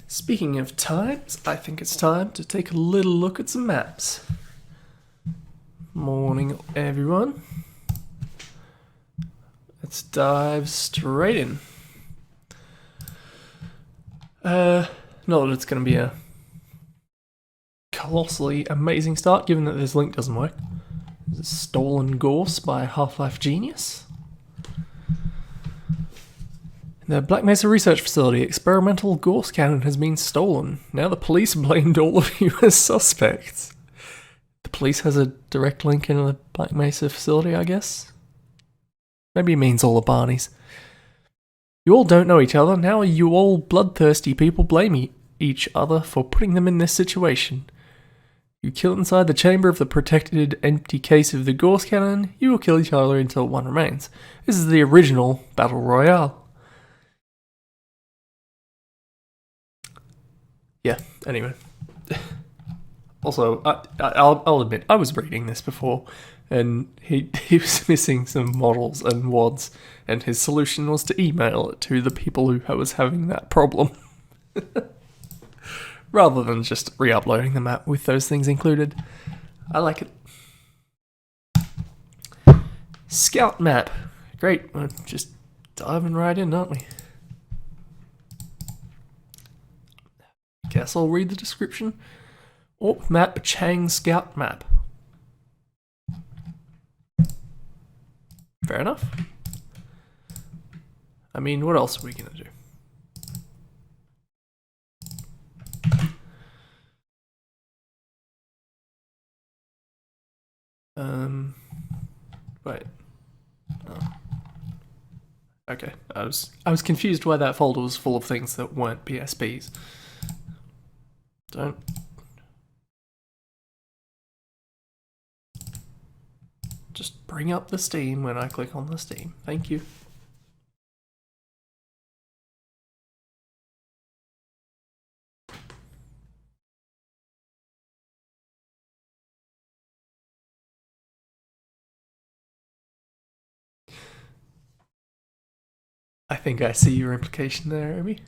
Speaking of times, I think it's time to take a little look at some maps. Morning, everyone. Let's dive straight in. Not that it's going to be a colossally amazing start, given that this link doesn't work. This is Stolen Gorse by Half-Life Genius. In the Black Mesa Research Facility, experimental Gorse cannon has been stolen. Now the police blamed all of you as suspects. The police has a direct link into the Black Mesa facility, I guess? Maybe it means all the Barneys. You all don't know each other, now you all bloodthirsty people blame each other for putting them in this situation. You kill inside the chamber of the protected empty case of the Gorse cannon, you will kill each other until one remains. This is the original Battle Royale. Yeah, anyway. Also, I'll admit, I was reading this before, and he was missing some models and WODs, and his solution was to email it to the people who was having that problem. Rather than just re-uploading the map with those things included. I like it. Scout map. Great, we're just diving right in, aren't we? Guess I'll read the description. Orp map, Chang Scout map. Fair enough. I mean, what else are we gonna do? Wait. Oh. Okay, I was confused why that folder was full of things that weren't PSPs. Don't. Just bring up the Steam when I click on the Steam. Thank you. I think I see your implication there, Amy.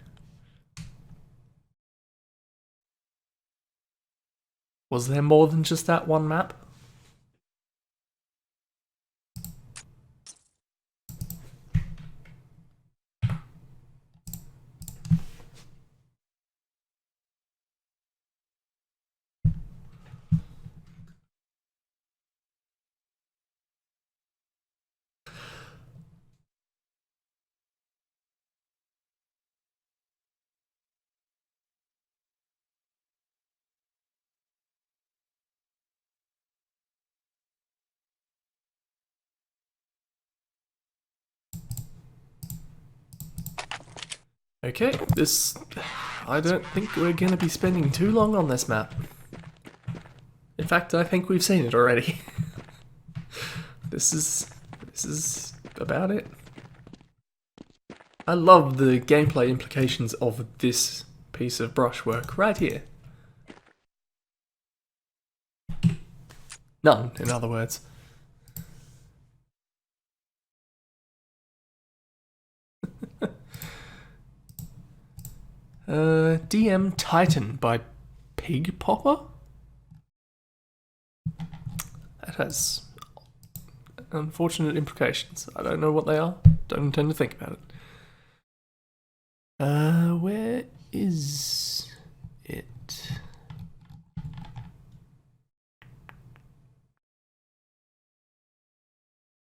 Was there more than just that one map? Okay, I don't think we're going to be spending too long on this map. In fact, I think we've seen it already. This is about it. I love the gameplay implications of this piece of brushwork right here. None, in other words. DM Titan by Pig Popper? That has unfortunate implications. I don't know what they are. Don't intend to think about it. Where is it?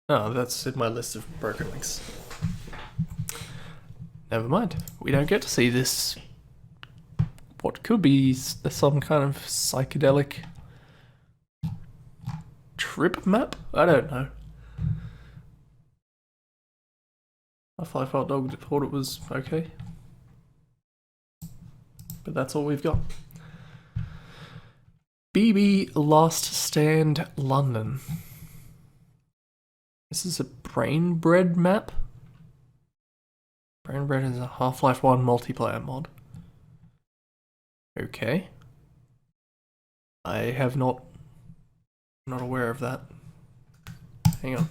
Oh, that's in my list of broken links. Never mind. We don't get to see this. What could be some kind of psychedelic trip map? I don't know. Half-Life Hot Dog thought it was okay. But that's all we've got. BB Last Stand London. This is a Brain Bread map. Brain Bread is a Half-Life 1 multiplayer mod. Okay. I have not... I'm not aware of that. Hang on.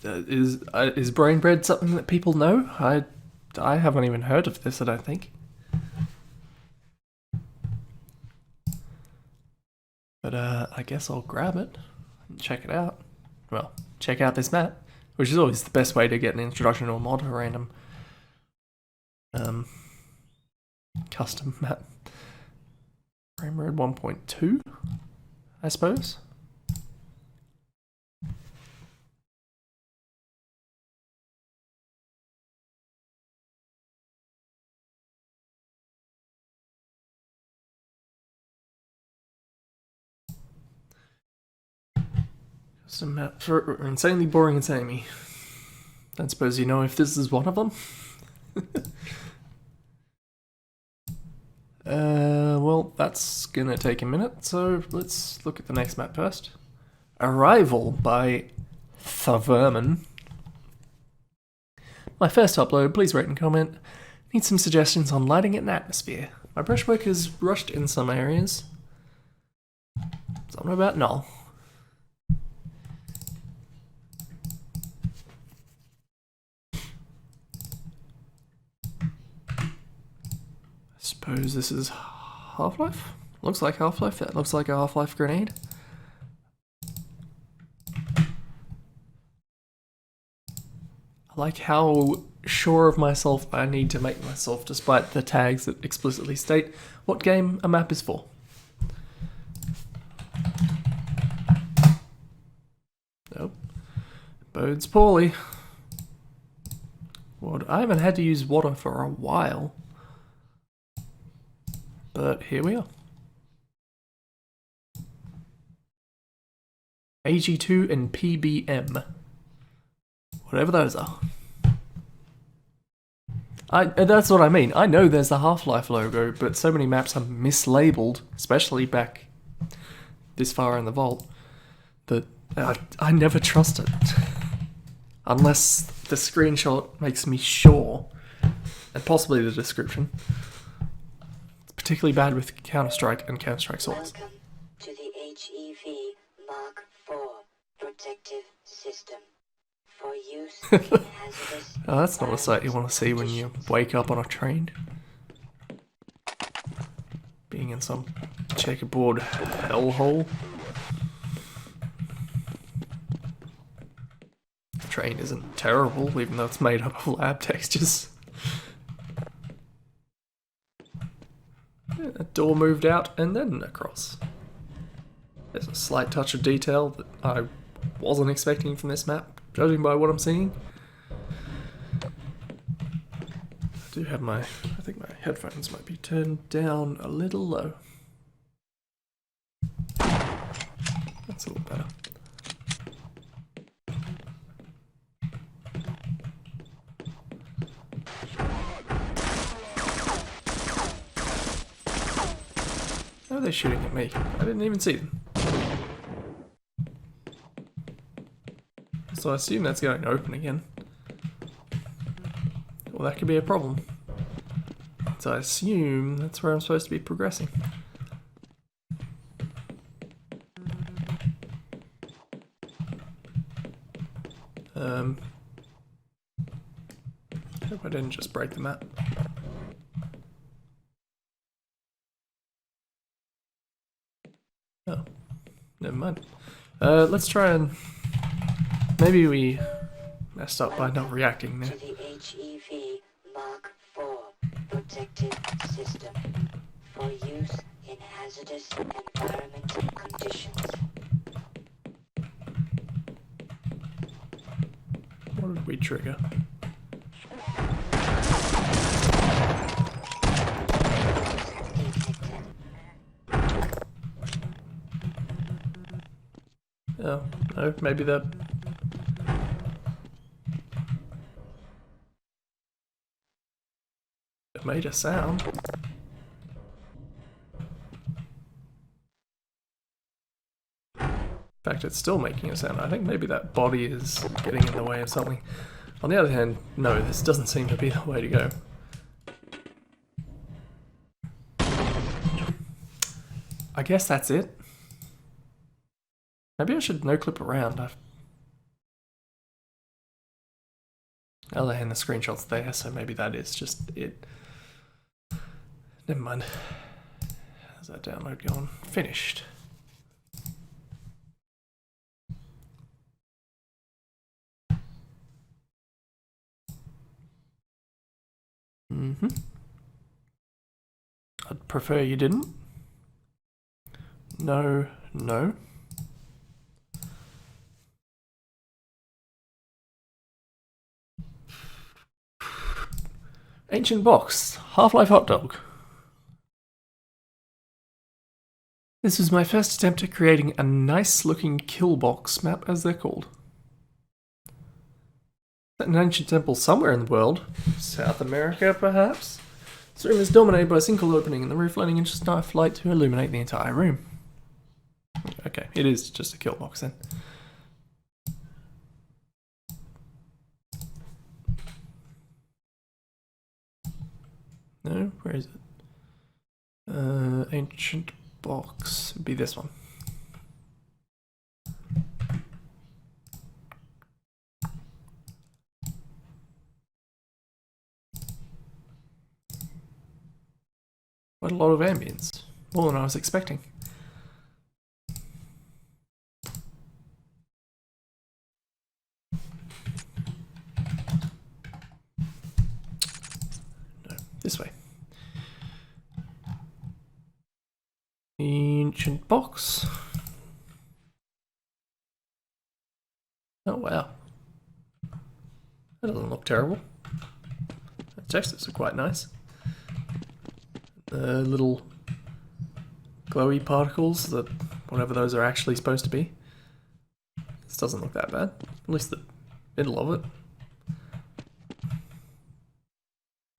Is brain bread something that people know? I haven't even heard of this, I don't think. But I guess I'll grab it and check it out. Well, check out this map, which is always the best way to get an introduction to a mod, a random custom map. Frame rate 1.2, I suppose. Custom map for insanely boring and samey. Don't suppose you know if this is one of them? Well, that's gonna take a minute, so let's look at the next map first. Arrival by The Vermin. My first upload, please rate and comment. Need some suggestions on lighting and atmosphere. My brushwork is rushed in some areas. Something about null. Suppose this is Half-Life? Looks like Half-Life. That looks like a Half-Life grenade. I like how sure of myself I need to make myself, despite the tags that explicitly state what game a map is for. Nope. Bodes poorly. What? I haven't had to use water for a while. But here we are. AG2 and PBM. Whatever those are. That's what I mean. I know there's the Half-Life logo, but so many maps are mislabeled, especially back this far in the vault, that I never trust it. Unless the screenshot makes me sure, and possibly the description. Particularly bad with Counter-Strike and Counter-Strike Swords. Welcome to the HEV Mark IV protective system for use in hazardous Oh, that's not a sight you want to see when you wake up on a train. Being in some checkerboard hellhole. The train isn't terrible, even though it's made up of lab textures. A door moved out and then across. There's a slight touch of detail that I wasn't expecting from this map, judging by what I'm seeing. I do have I think my headphones might be turned down a little low. That's a little better. How are they shooting at me? I didn't even see them. So I assume that's going to open again. Well, that could be a problem. So I assume that's where I'm supposed to be progressing. Hope I didn't just break the map. Oh, never mind. Let's try and... Maybe we messed up by not reacting there. to the HEV Mark IV protective system for use in hazardous environmental conditions. What did we trigger? Oh, no, maybe that... It made a sound. In fact, it's still making a sound. I think maybe that body is getting in the way of something. On the other hand, no, this doesn't seem to be the way to go. I guess that's it. Maybe I should no-clip around. Other hand, the screenshot's there, so maybe that is just it. Never mind. How's that download going? Finished. I'd prefer you didn't. No, no. Ancient box. Half-Life hot dog. This was my first attempt at creating a nice-looking kill box map, as they're called. An ancient temple somewhere in the world. South America, perhaps? This room is dominated by a single opening in the roof, letting in just enough light to illuminate the entire room. Okay, it is just a kill box then. No, where is it? Ancient box would be this one. Quite a lot of ambience, more than I was expecting. No, this way. Ancient box. Oh wow. That doesn't look terrible. The textures are quite nice. The little glowy particles, that whatever those are actually supposed to be. This doesn't look that bad. At least the middle of it.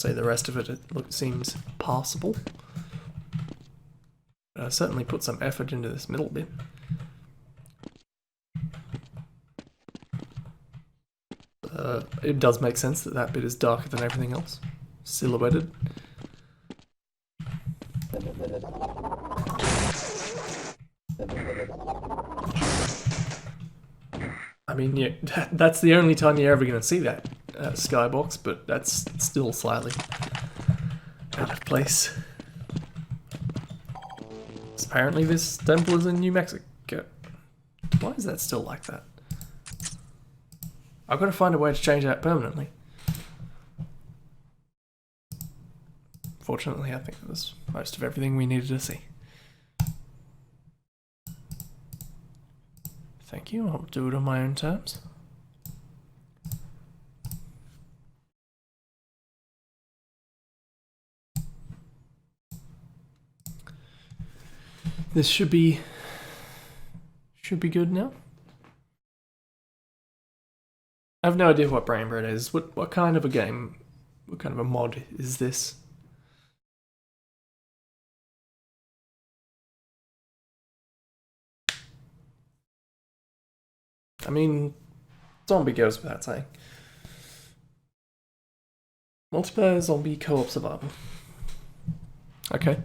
Say the rest of it, seems passable. But I certainly put some effort into this middle bit. It does make sense that that bit is darker than everything else. Silhouetted. I mean, yeah, that's the only time you're ever going to see that skybox, but that's still slightly out of place. Apparently this temple is in New Mexico. Why is that still like that? I've got to find a way to change that permanently. Fortunately, I think that was most of everything we needed to see. Thank you, I'll do it on my own terms. This should be good now. I have no idea what Brain Bread is. What kind of a game, what kind of a mod is this? I mean, zombie goes without saying. Multiplayer zombie co-op survival. Okay.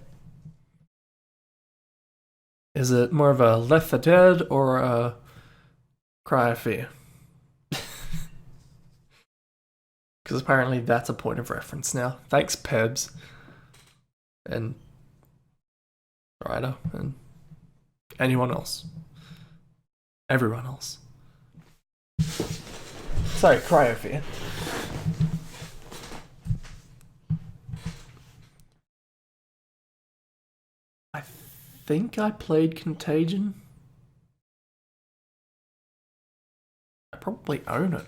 Is it more of a Left 4 Dead or a Cry of Fear? Because apparently that's a point of reference now. Thanks, Pebs. And Ryder. And anyone else. Everyone else. Sorry, Cry of Fear. I think I played Contagion. I probably own it.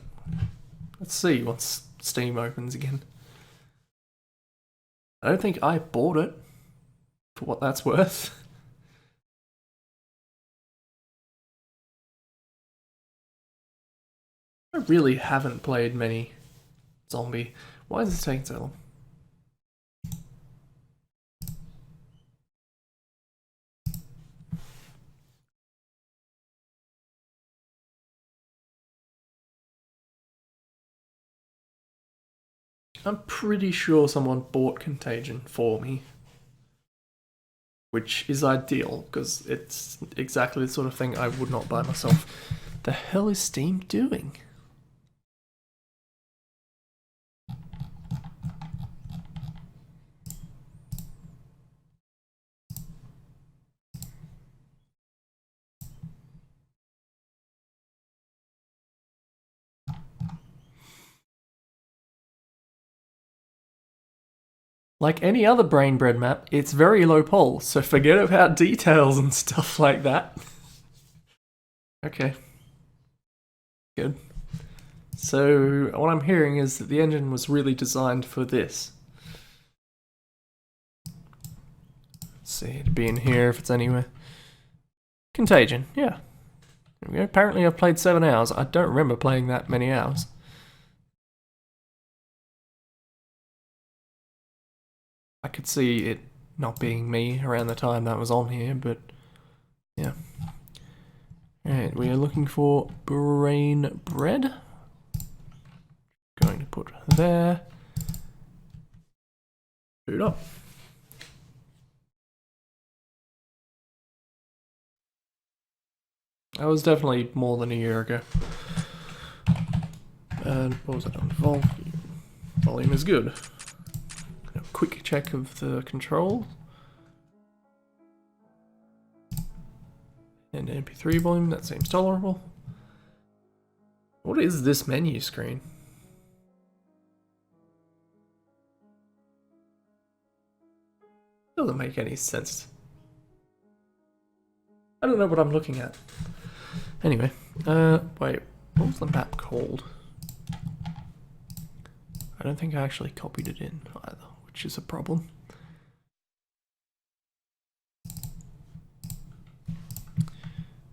Let's see once Steam opens again. I don't think I bought it, for what that's worth. I really haven't played many zombie. Why is this taking so long? I'm pretty sure someone bought Contagion for me. Which is ideal, because it's exactly the sort of thing I would not buy myself. The hell is Steam doing? Like any other brain bread map, it's very low poly, so forget about details and stuff like that. Okay. Good. So, what I'm hearing is that the engine was really designed for this. Let's see, it'd be in here if it's anywhere. Contagion, yeah. There we go. Apparently I've played 7 hours. I don't remember playing that many hours. I could see it not being me around the time that was on here, but yeah. Alright, we are looking for brain bread. Going to put there. Boot up. That was definitely more than a year ago. And what was it on? Volume. Volume is good. A quick check of the control. And MP3 volume, that seems tolerable. What is this menu screen? Doesn't make any sense. I don't know what I'm looking at. Anyway, wait, what was the map called? I don't think I actually copied it in either, which is a problem.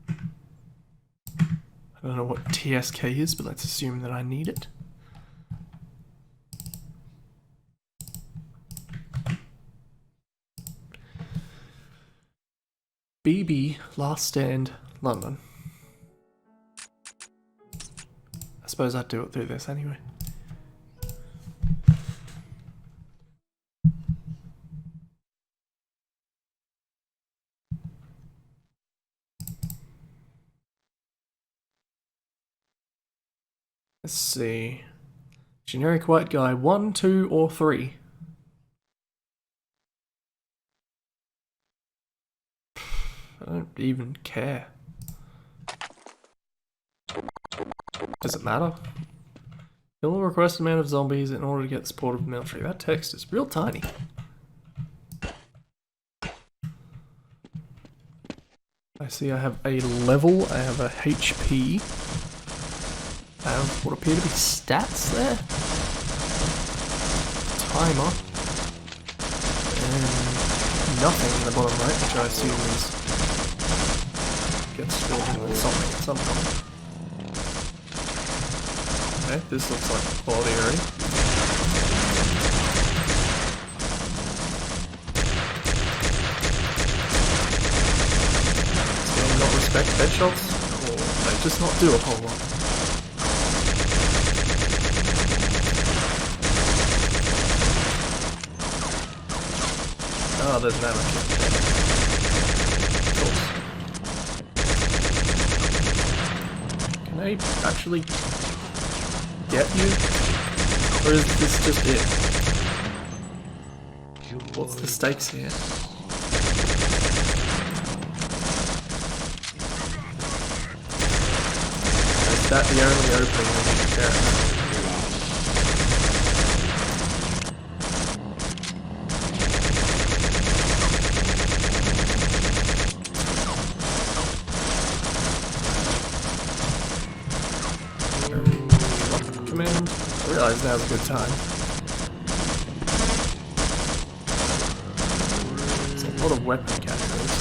I don't know what TSK is, but let's assume that I need it. BB Last Stand London. I suppose I'd do it through this anyway. Let's see. Generic white guy, 1, 2, or 3? I don't even care. Does it matter? Kill a requested amount of zombies in order to get the support of the military. That text is real tiny. I see I have a level, I have a HP. I have what appear to be stats there. Timer. And nothing in the bottom right, which I assume is gets filled in with something at some point. Okay, this looks like quality already. Do they not respect headshots? Or they just not do a whole lot? Oh, there's an ammo kit. Of course. Can I actually get you? Or is this just it? What's the stakes here? Is that the only opening we need to care about? I realize now's a good time. It's a lot of weapon categories.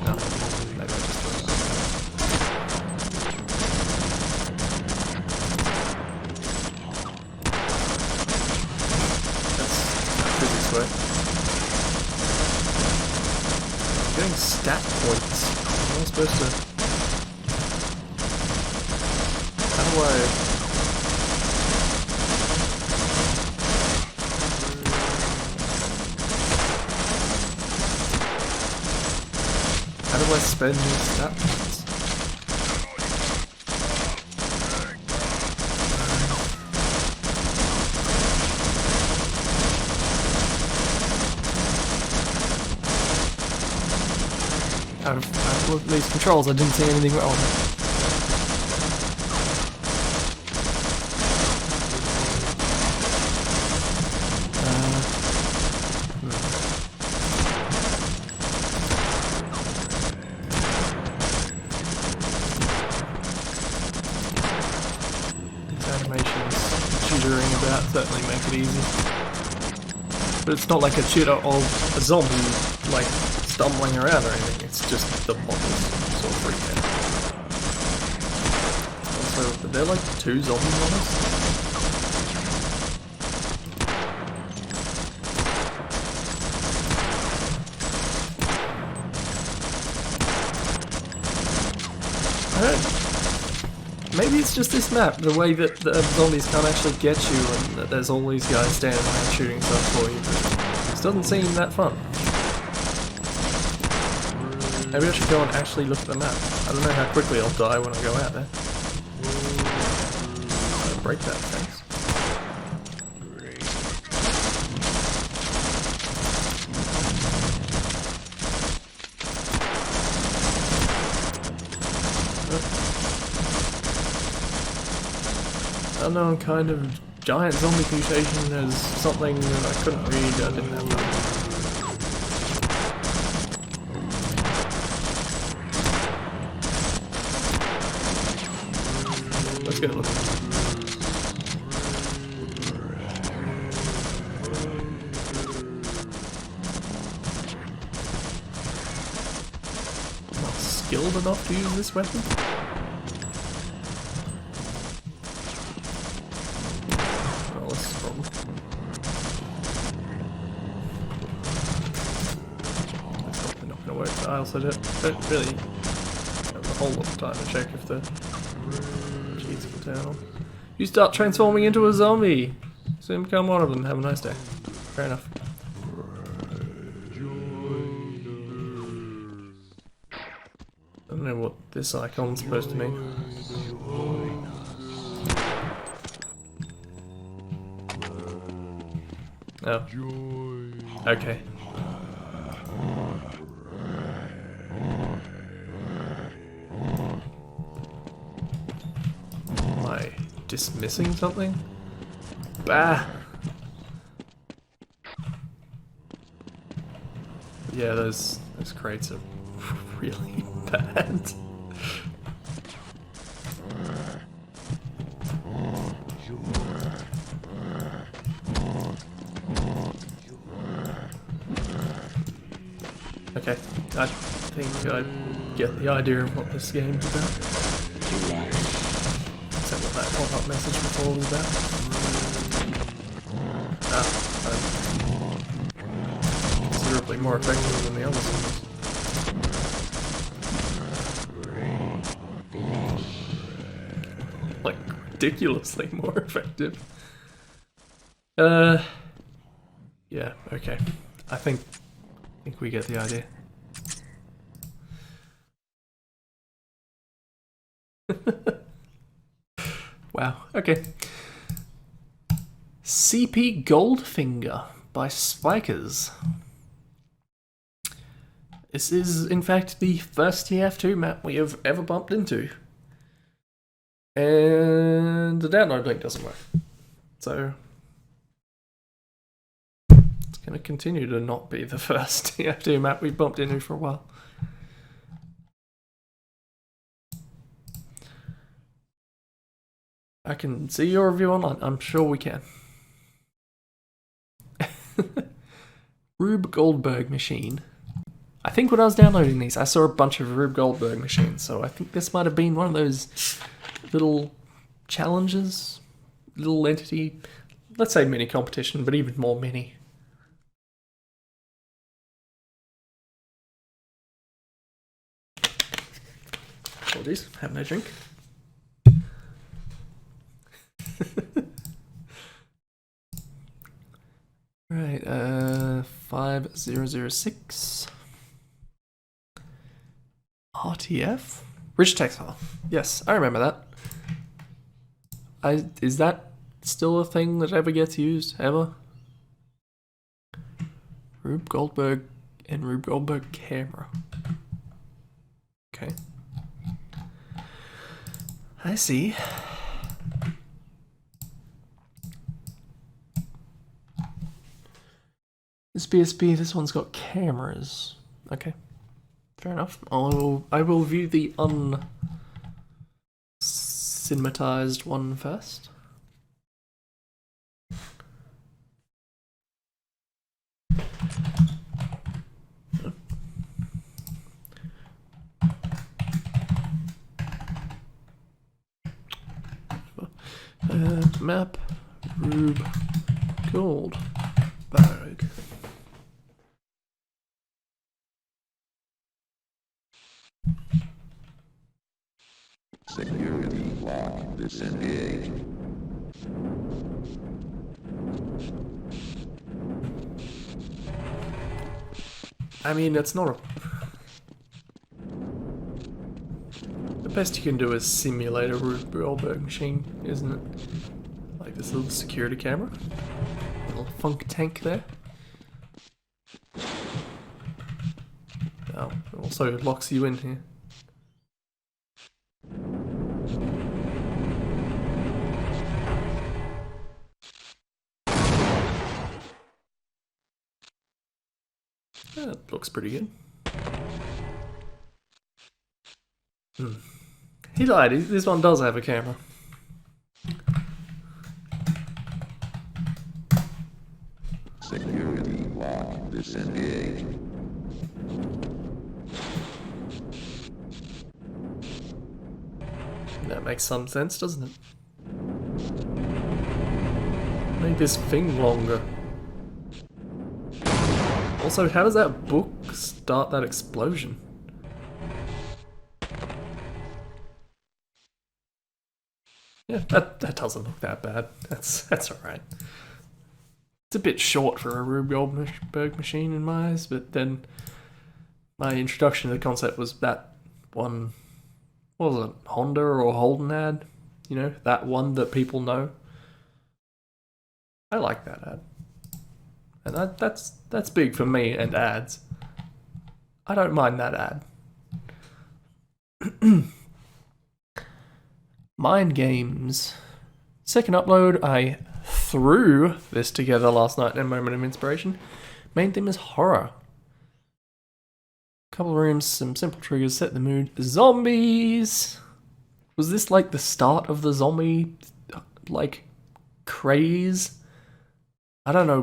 No, maybe I just do it. That's how physics work. I'm getting stat points. Am I supposed to... How do I spend these stat points? Out of these controls, I didn't see anything wrong. animations tutoring about certainly make it easy. But it's not like a tutor of a zombie, like, stumbling around or anything, it's just the models sort of freak out. Also, are there like 2 zombie models? Maybe it's just this map, the way that the zombies can't actually get you and that there's all these guys standing around shooting stuff for you. This doesn't seem that fun. Maybe I should go and actually look at the map. I don't know how quickly I'll die when I go out there. I'll break that, thanks. Unknown kind of giant zombie mutation as something that I couldn't read, I didn't have that. Let's get a look. I'm not skilled enough to use this weapon? I also don't really have a whole lot of time to check if the cheats can turn on. You start transforming into a zombie! Soon become one of them. Have a nice day. Fair enough. I don't know what this icon's supposed to mean. Oh. Okay. Dismissing something? Bah! Yeah, those crates are really bad. Okay, I think I get the idea of what this game's about. What that pop-up message before was about. Considerably more effective than the other ones. Like, ridiculously more effective. Yeah, okay. I think we get the idea. Wow, okay. CP Goldfinger by Spikers. This is, in fact, the first TF2 map we have ever bumped into. And the download link doesn't work. So it's going to continue to not be the first TF2 map we've bumped into for a while. I can see your review online. I'm sure we can. Rube Goldberg machine. I think when I was downloading these, I saw a bunch of Rube Goldberg machines, so I think this might have been one of those little challenges, little entity, let's say mini competition, but even more mini. Apologies, have no drink. Right, 5006 RTF? Rich text file. Yes, I remember that. Is that still a thing that ever gets used, ever? Rube Goldberg and Rube Goldberg camera. Okay. I see. This BSB, this one's got cameras. Okay, fair enough. I will view the un-cinematized one first. Map, rube, goldberg. Security lock disengaged. I mean, it's not a... The best you can do is simulate a Rube Goldberg machine, isn't it? Like this little security camera. Little funk tank there. Oh, it also locks you in here. That looks pretty good. He lied, this one does have a camera. Security lock disengaged. That makes some sense, doesn't it? Make this thing longer. Also, how does that book start that explosion? Yeah, that doesn't look that bad. That's alright. It's a bit short for a Rube Goldberg machine in my eyes, but then my introduction to the concept was that one, what was it, Honda or Holden ad? You know, that one that people know. I like that ad. And that's big for me and ads. I don't mind that ad. Mind games. Second upload, I threw this together last night in a moment of inspiration. Main theme is horror. Couple of rooms, some simple triggers, set the mood. Zombies! Was this like the start of the zombie, like, craze? I don't know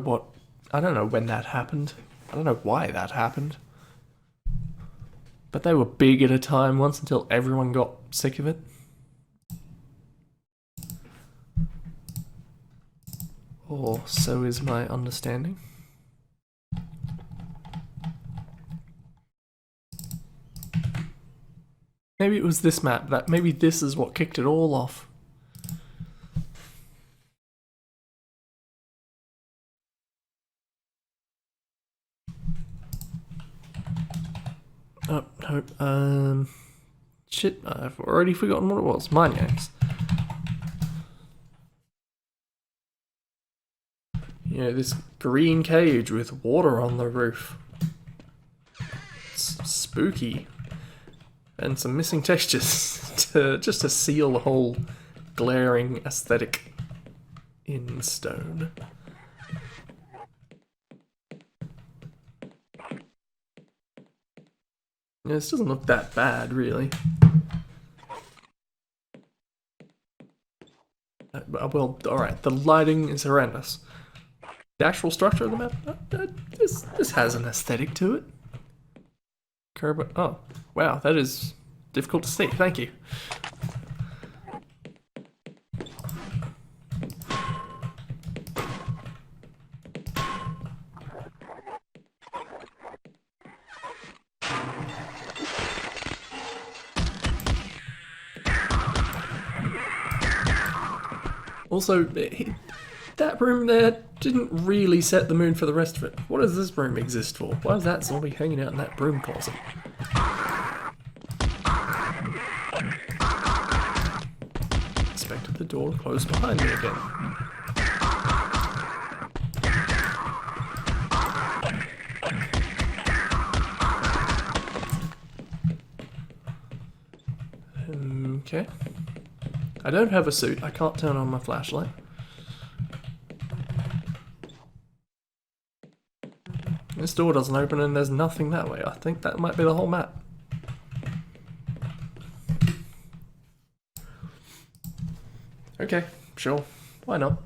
when that happened. I don't know why that happened. But they were big at a time once until everyone got sick of it. Or so is my understanding. Maybe it was this map, maybe this is what kicked it all off. Oh, no, shit, I've already forgotten what it was. Maniacs. You know, this green cage with water on the roof. It's spooky. And some missing textures just to seal the whole glaring aesthetic in stone. Yeah, this doesn't look that bad, really. Well, alright, the lighting is horrendous. The actual structure of the map, this has an aesthetic to it. Oh, wow, that is difficult to see, thank you. Also, that room there didn't really set the mood for the rest of it. What does this room exist for? Why is that zombie hanging out in that broom closet? Expected the door to close behind me again. Okay. I don't have a suit. I can't turn on my flashlight. This door doesn't open and there's nothing that way. I think that might be the whole map. Okay, sure. Why not?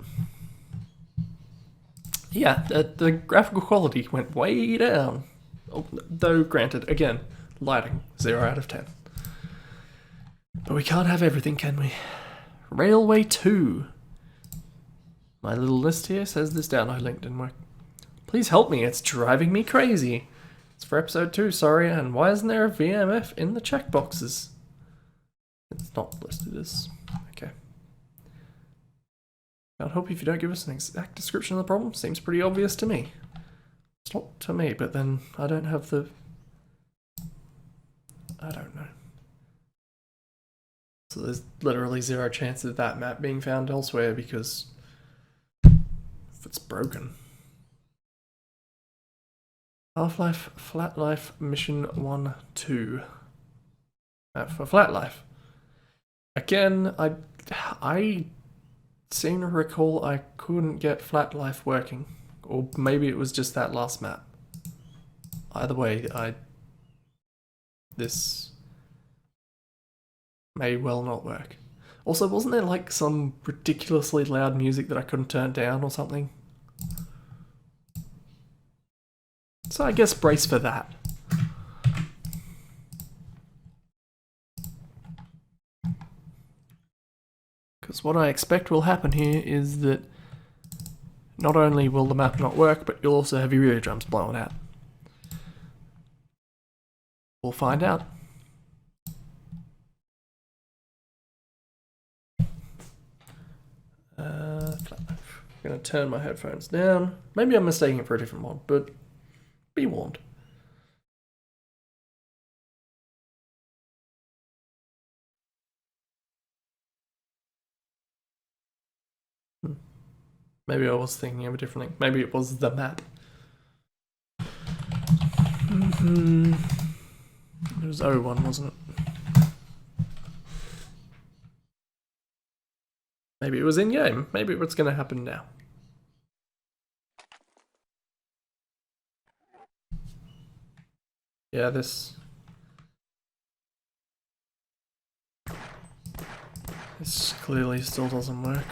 Yeah, the graphical quality went way down. Oh, though, granted, again, lighting, 0 out of 10. But we can't have everything, can we? Railway 2. My little list here says this download link didn't work. Please help me, it's driving me crazy. It's for episode 2, sorry, and why isn't there a VMF in the checkboxes? It's not listed as... okay. I'd hope if you don't give us an exact description of the problem, seems pretty obvious to me. It's not to me, but then I don't have the... I don't know. So there's literally zero chance of that map being found elsewhere because if it's broken. Half-Life Flat Life Mission 1-2. Map for Flat Life. Again, I seem to recall I couldn't get Flat Life working. Or maybe it was just that last map. Either way, this may well not work. Also, wasn't there like some ridiculously loud music that I couldn't turn down or something? So I guess brace for that. Because what I expect will happen here is that not only will the map not work, but you'll also have your eardrums blown out. We'll find out. I'm going to turn my headphones down. Maybe I'm mistaking it for a different one, but be warned. Maybe I was thinking of a different thing. Maybe it was the map. It was O1, wasn't it? Maybe it was in-game. Maybe what's going to happen now. Yeah, this clearly still doesn't work.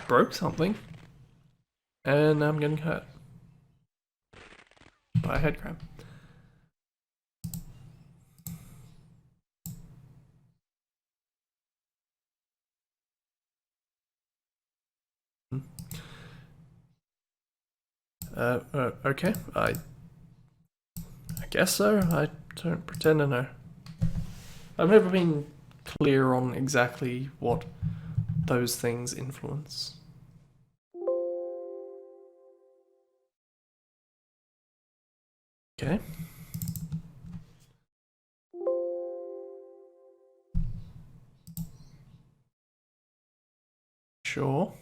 Broke something. And I'm getting hurt. By a head cramp. Okay, I guess so. I don't pretend to know. I've never been clear on exactly what those things influence. Okay. Sure.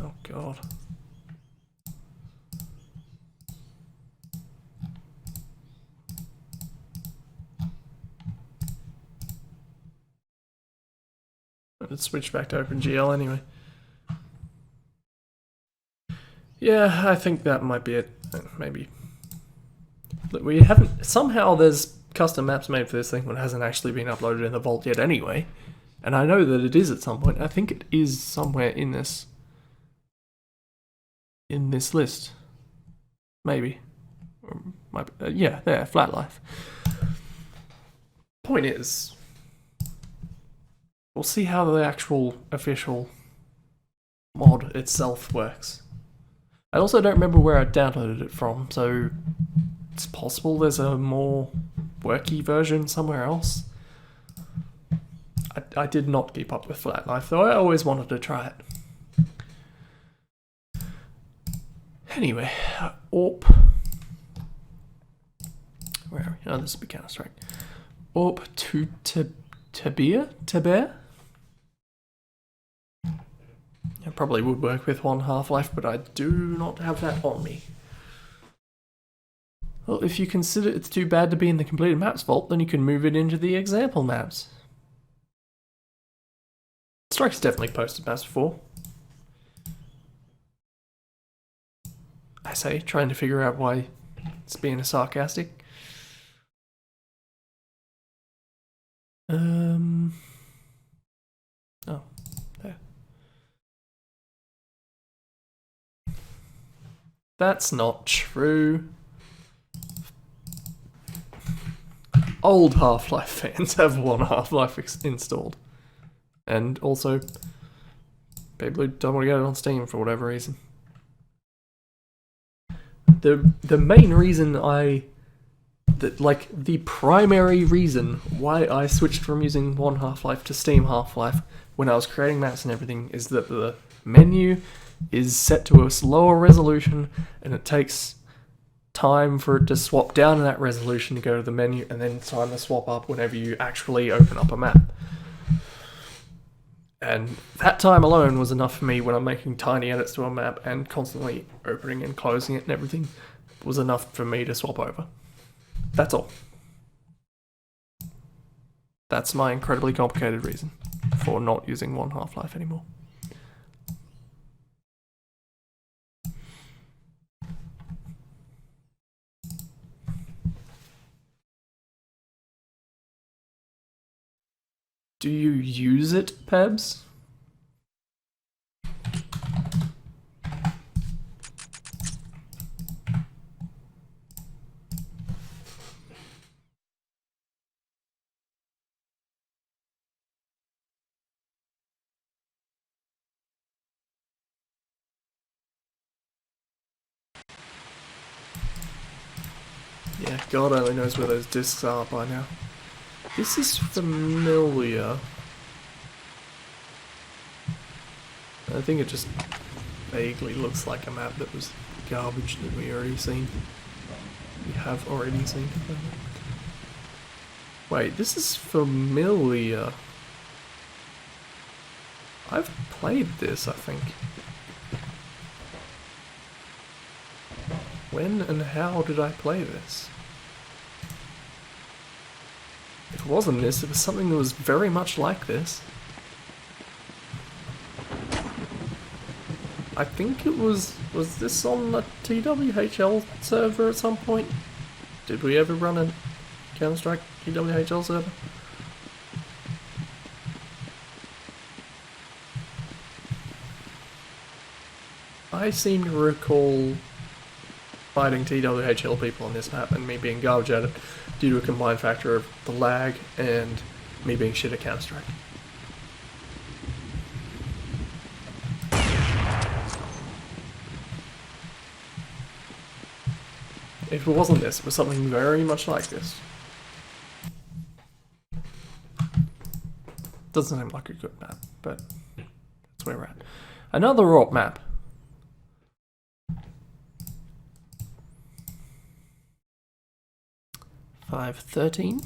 Oh god. Let's switch back to OpenGL anyway. Yeah, I think that might be it. Maybe. Look, we haven't... Somehow there's custom maps made for this thing when it hasn't actually been uploaded in the vault yet anyway. And I know that it is at some point. I think it is somewhere in this... list. Maybe. Or might be, yeah, there, Flat Life. Point is... we'll see how the actual official mod itself works. I also don't remember where I downloaded it from, so it's possible there's a more worky version somewhere else. I did not keep up with Flat Life, though I always wanted to try it. Anyway, AWP. Where are we? Oh, this will be Counter-Strike. AWP to Taber? It probably would work with one Half-Life, but I do not have that on me. Well, if you consider it's too bad to be in the completed maps vault, then you can move it into the example maps. Strike's definitely posted maps before. I say, trying to figure out why it's being sarcastic. Oh, there. That's not true. old Half-Life fans have one Half-Life installed. And also, people who don't want to get it on Steam for whatever reason. The main reason the primary reason why I switched from using one Half-Life to Steam Half-Life when I was creating maps and everything is that the menu is set to a lower resolution and it takes time for it to swap down in that resolution to go to the menu and then time to swap up whenever you actually open up a map. And that time alone was enough for me when I'm making tiny edits to a map and constantly opening and closing it and everything was enough for me to swap over. That's all. That's my incredibly complicated reason for not using one Half-Life anymore. Do you use it, Pebs? Yeah, God only knows where those discs are by now. This is familiar. I think it just vaguely looks like a map that was garbage that we already seen. We have already seen. Wait, this is familiar. I've played this, I think. When and how did I play this? If it wasn't this, it was something that was very much like this. I think it was this on the TWHL server at some point? Did we ever run a Counter-Strike TWHL server? I seem to recall fighting TWHL people on this map and me being garbage at it due to a combined factor of the lag and me being shit at Counter-Strike. If it wasn't this, it was something very much like this. Doesn't seem like a good map, but that's where we're at. Another AWP map. $5.13.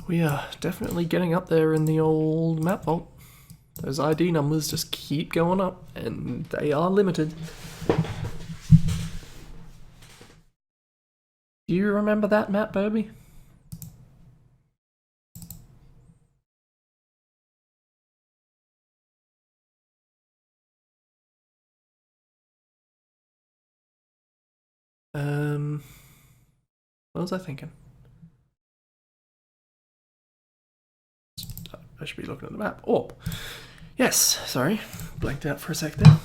We are definitely getting up there in the old map vault. Those ID numbers just keep going up, and they are limited. Do you remember that map, Burby? What was I thinking? I should be looking at the map. Oh, yes, sorry. Blanked out for a sec there.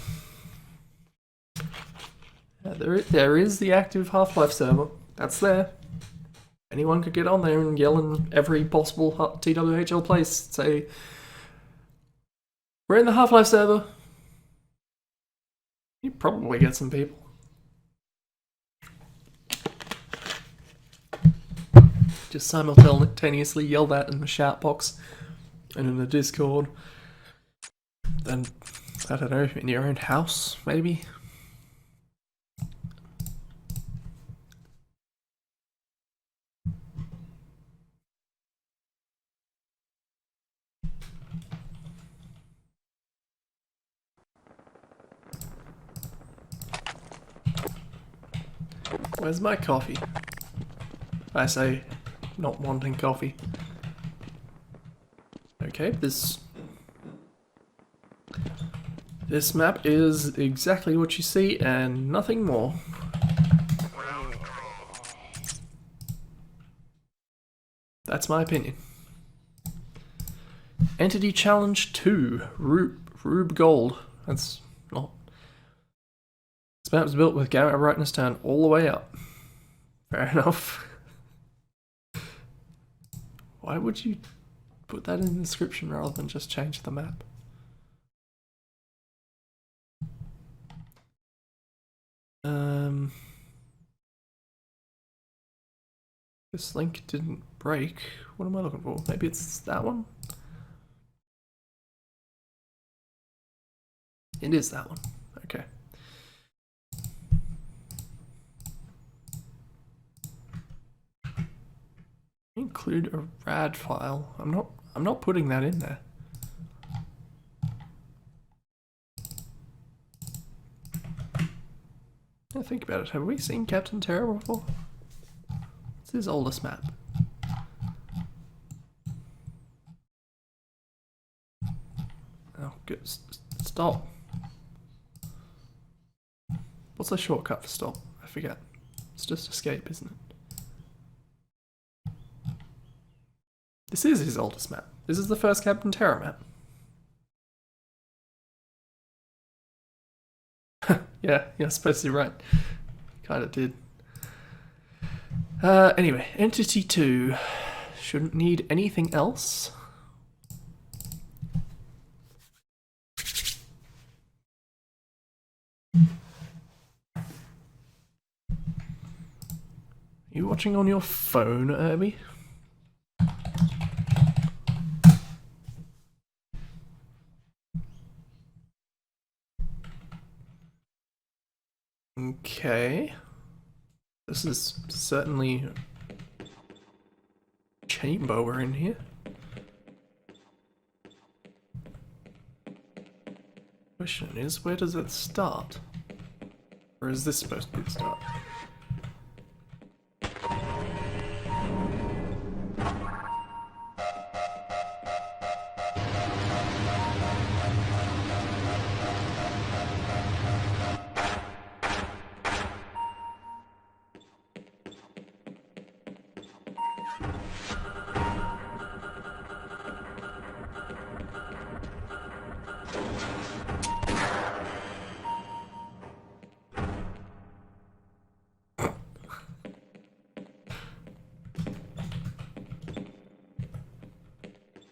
There is the active Half-Life server. That's there. Anyone could get on there and yell in every possible TWHL place. Say, we're in the Half-Life server. You probably get some people. Just simultaneously yell that in the shout box and in the Discord. Then, I don't know, in your own house, maybe? Where's my coffee? I say, not wanting coffee. Okay, this map is exactly what you see and nothing more. That's my opinion. Entity Challenge 2, Rube Gold. That's not... This map was built with gamma brightness turned all the way up. Fair enough. Why would you put that in the description rather than just change the map? This link didn't break. What am I looking for? Maybe it's that one? It is that one. Okay. Include a RAD file. I'm not putting that in there. Now think about it. Have we seen Captain Terror before? It's his oldest map. Oh, good. Stop. What's the shortcut for stop? I forget. It's just escape, isn't it? This is his oldest map. This is the first Captain Terror map. Yeah, you're supposed to be right. Kinda did. Anyway, Entity 2. Shouldn't need anything else. Are you watching on your phone, Irby? Okay. This is certainly a chamber we're in here. Question is, where does it start? Or is this supposed to be the start?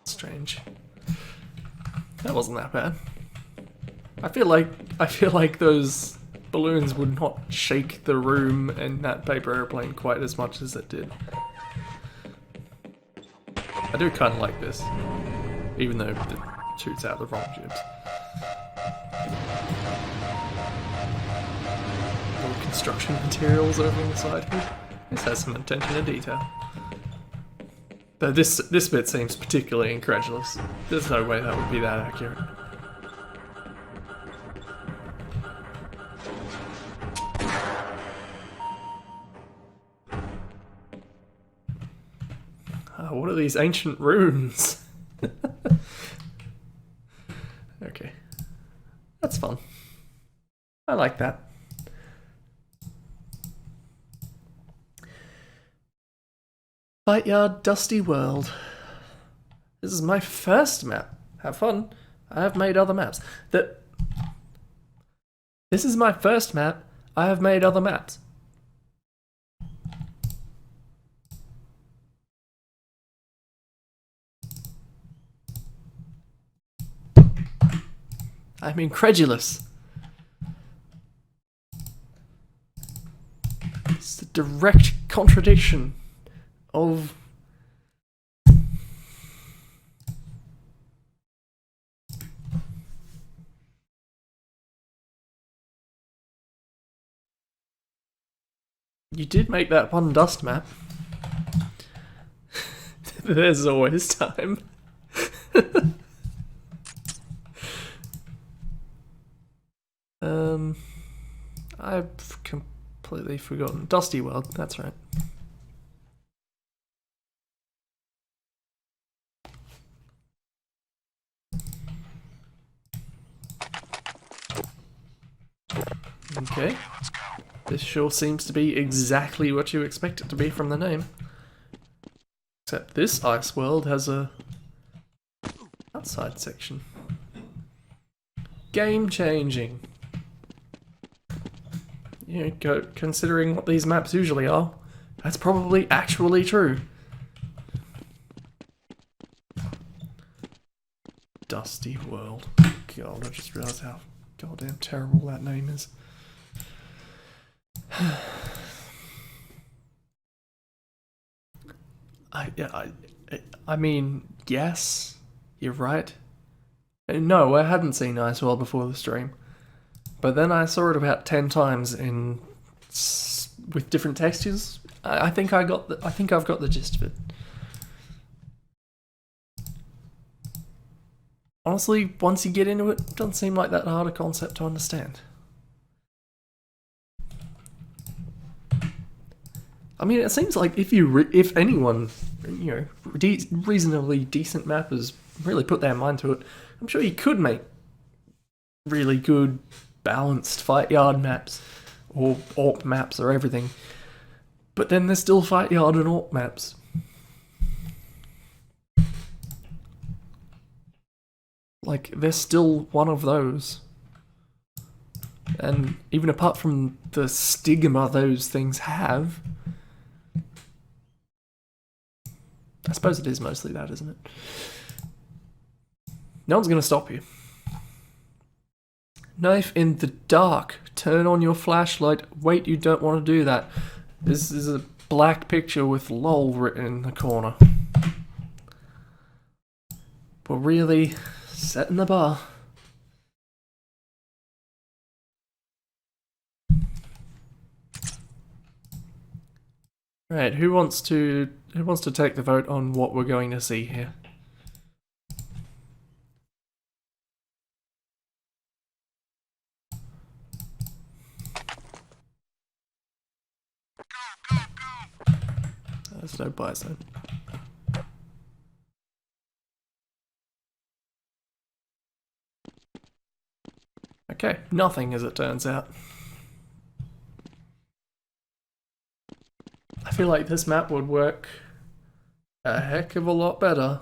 Strange. That wasn't that bad. I feel like those balloons would not shake the room in that paper airplane quite as much as it did. I do kind of like this, even though it shoots out the wrong jibs. Little construction materials over on the side here. This has some attention to detail. Though this bit seems particularly incredulous. There's no way that would be that accurate. What are these ancient runes? Okay. That's fun. I like that. Fightyard Dusty World. This is my first map. Have fun. I have made other maps. This is my first map. I have made other maps. I'm incredulous. It's a direct contradiction of you did make that one dust map. There's always time. I've completely forgotten. Dusty World, that's right. Okay. This sure seems to be exactly what you expect it to be from the name. Except this ice world has a outside section. Game changing. You know, considering what these maps usually are, that's probably actually true. Dusty World. God, I just realised how goddamn terrible that name is. I mean, yes, you're right. No, I hadn't seen Ice World before the stream, but then I saw it about 10 times with different textures. I think I've got the gist of it. Honestly, once you get into it, it doesn't seem like that hard a concept to understand. I mean, it seems like if anyone, reasonably decent mappers really put their mind to it, I'm sure you could make really good, balanced fight yard maps, or AWP maps, or everything. But then there's still fight yard and AWP maps. Like, there's still one of those. And even apart from the stigma those things have, I suppose it is mostly that, isn't it? No one's going to stop you. Knife in the dark. Turn on your flashlight. Wait, you don't want to do that. This is a black picture with LOL written in the corner. We're really setting the bar. Right, who wants to take the vote on what we're going to see here? There's no buy zone. Okay, nothing as it turns out. I feel like this map would work a heck of a lot better.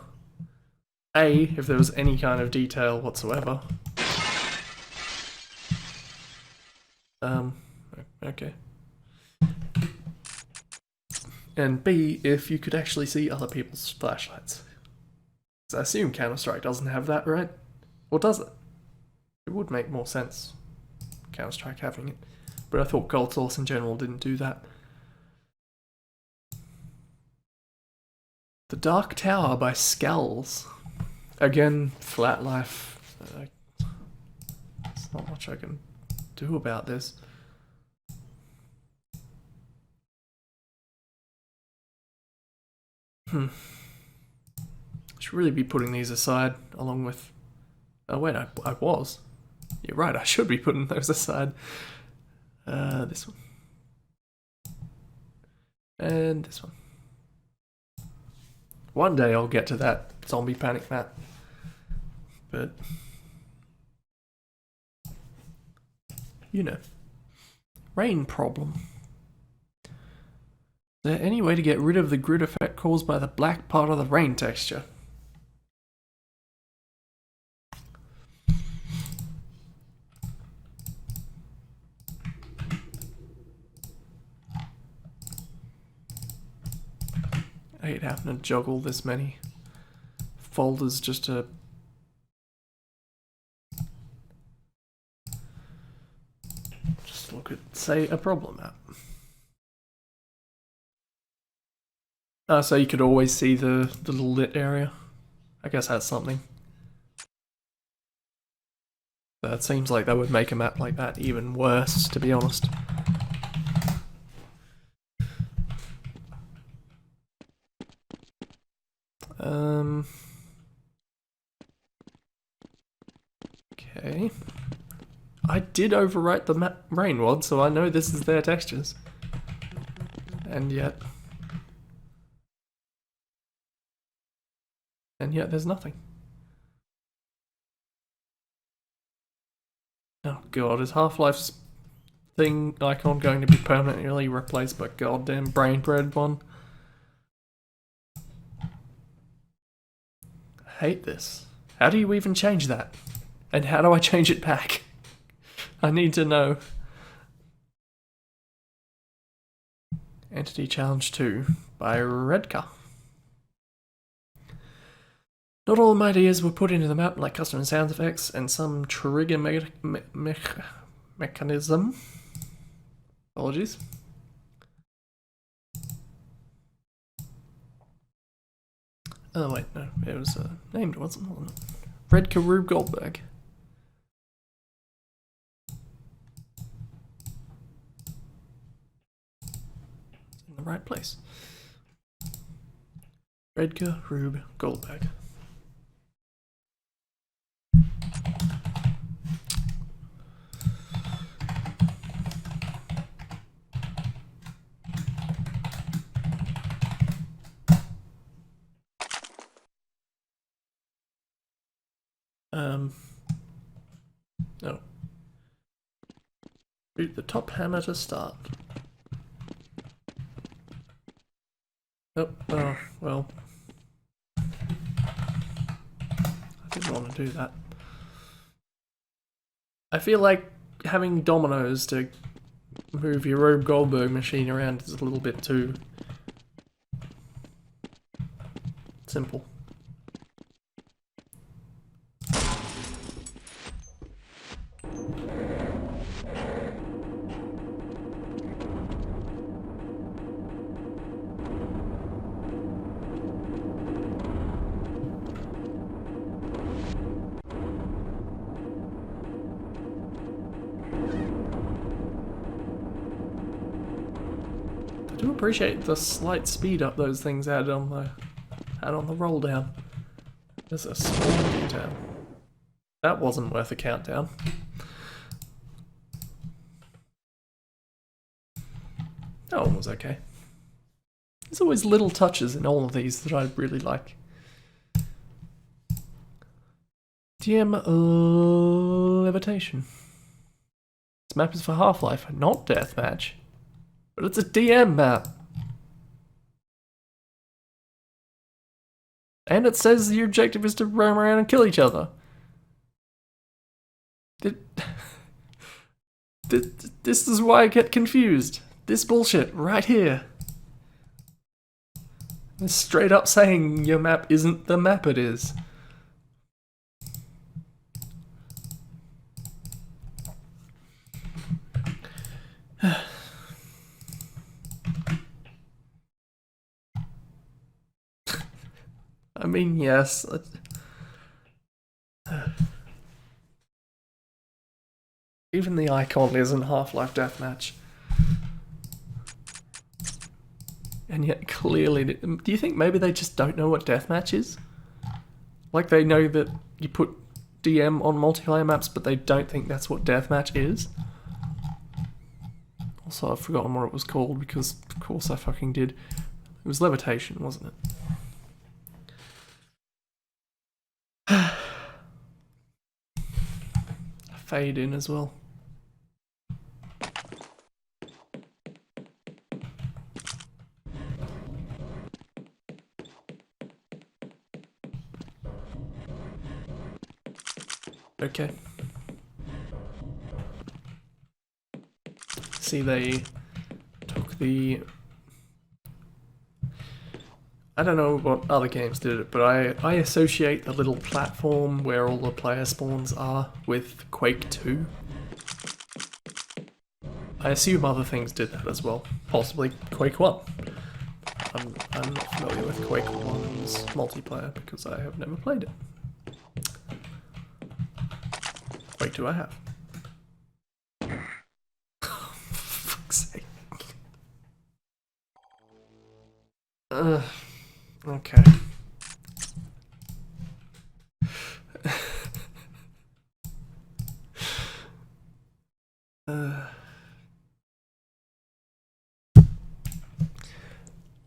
If there was any kind of detail whatsoever. Okay. And B, if you could actually see other people's flashlights. I assume Counter-Strike doesn't have that, right? Or does it? It would make more sense, Counter-Strike having it. But I thought Cold Source in general didn't do that. The Dark Tower by Skulls. Again, flat life. There's not much I can do about this. Should really be putting these aside along with... Oh wait, I was. You're right, I should be putting those aside. This one. And this one. One day I'll get to that zombie panic map. But... you know. Rain problem. Is there any way to get rid of the grid effect caused by the black part of the rain texture? I hate having to juggle this many folders just to... just look at, say, a problem map. So you could always see the little lit area. I guess that's something. That seems like that would make a map like that even worse, to be honest. Okay. I did overwrite the map rain wad, so I know this is their textures. And yet there's nothing. Oh god, is Half-Life's thing icon going to be permanently replaced by goddamn brain bread one? I hate this. How do you even change that? And how do I change it back? I need to know. Entity Challenge 2 by Redcar. Not all my ideas were put into the map, like custom sound effects and some trigger mechanism. Apologies. Oh wait, no, it was named, wasn't it? Rube Goldberg. In the right place. Rube Goldberg. No. Shoot the top hammer to start. Oh, well. I didn't want to do that. I feel like having dominoes to move your Rube Goldberg machine around is a little bit too simple. I do appreciate the slight speed up those things add on the roll down. There's a small detail. That wasn't worth a countdown. That one was okay. There's always little touches in all of these that I really like. DM levitation. This map is for Half-Life, not Deathmatch. But it's a DM map. And it says your objective is to roam around and kill each other. This is why I get confused. This bullshit right here. It's straight up saying your map isn't the map it is. I mean, yes. Even the icon isn't Half-Life Deathmatch. And yet, clearly... Do you think maybe they just don't know what Deathmatch is? Like, they know that you put DM on multiplayer maps, but they don't think that's what Deathmatch is? Also, I've forgotten what it was called, because of course I fucking did. It was levitation, wasn't it? Fade in as well. Okay. See, they took the... I don't know what other games did it, but I associate the little platform where all the player spawns are with Quake 2. I assume other things did that as well. Possibly Quake 1. I'm not familiar with Quake 1's multiplayer because I have never played it. Quake 2 I have. For fuck's sake. Okay.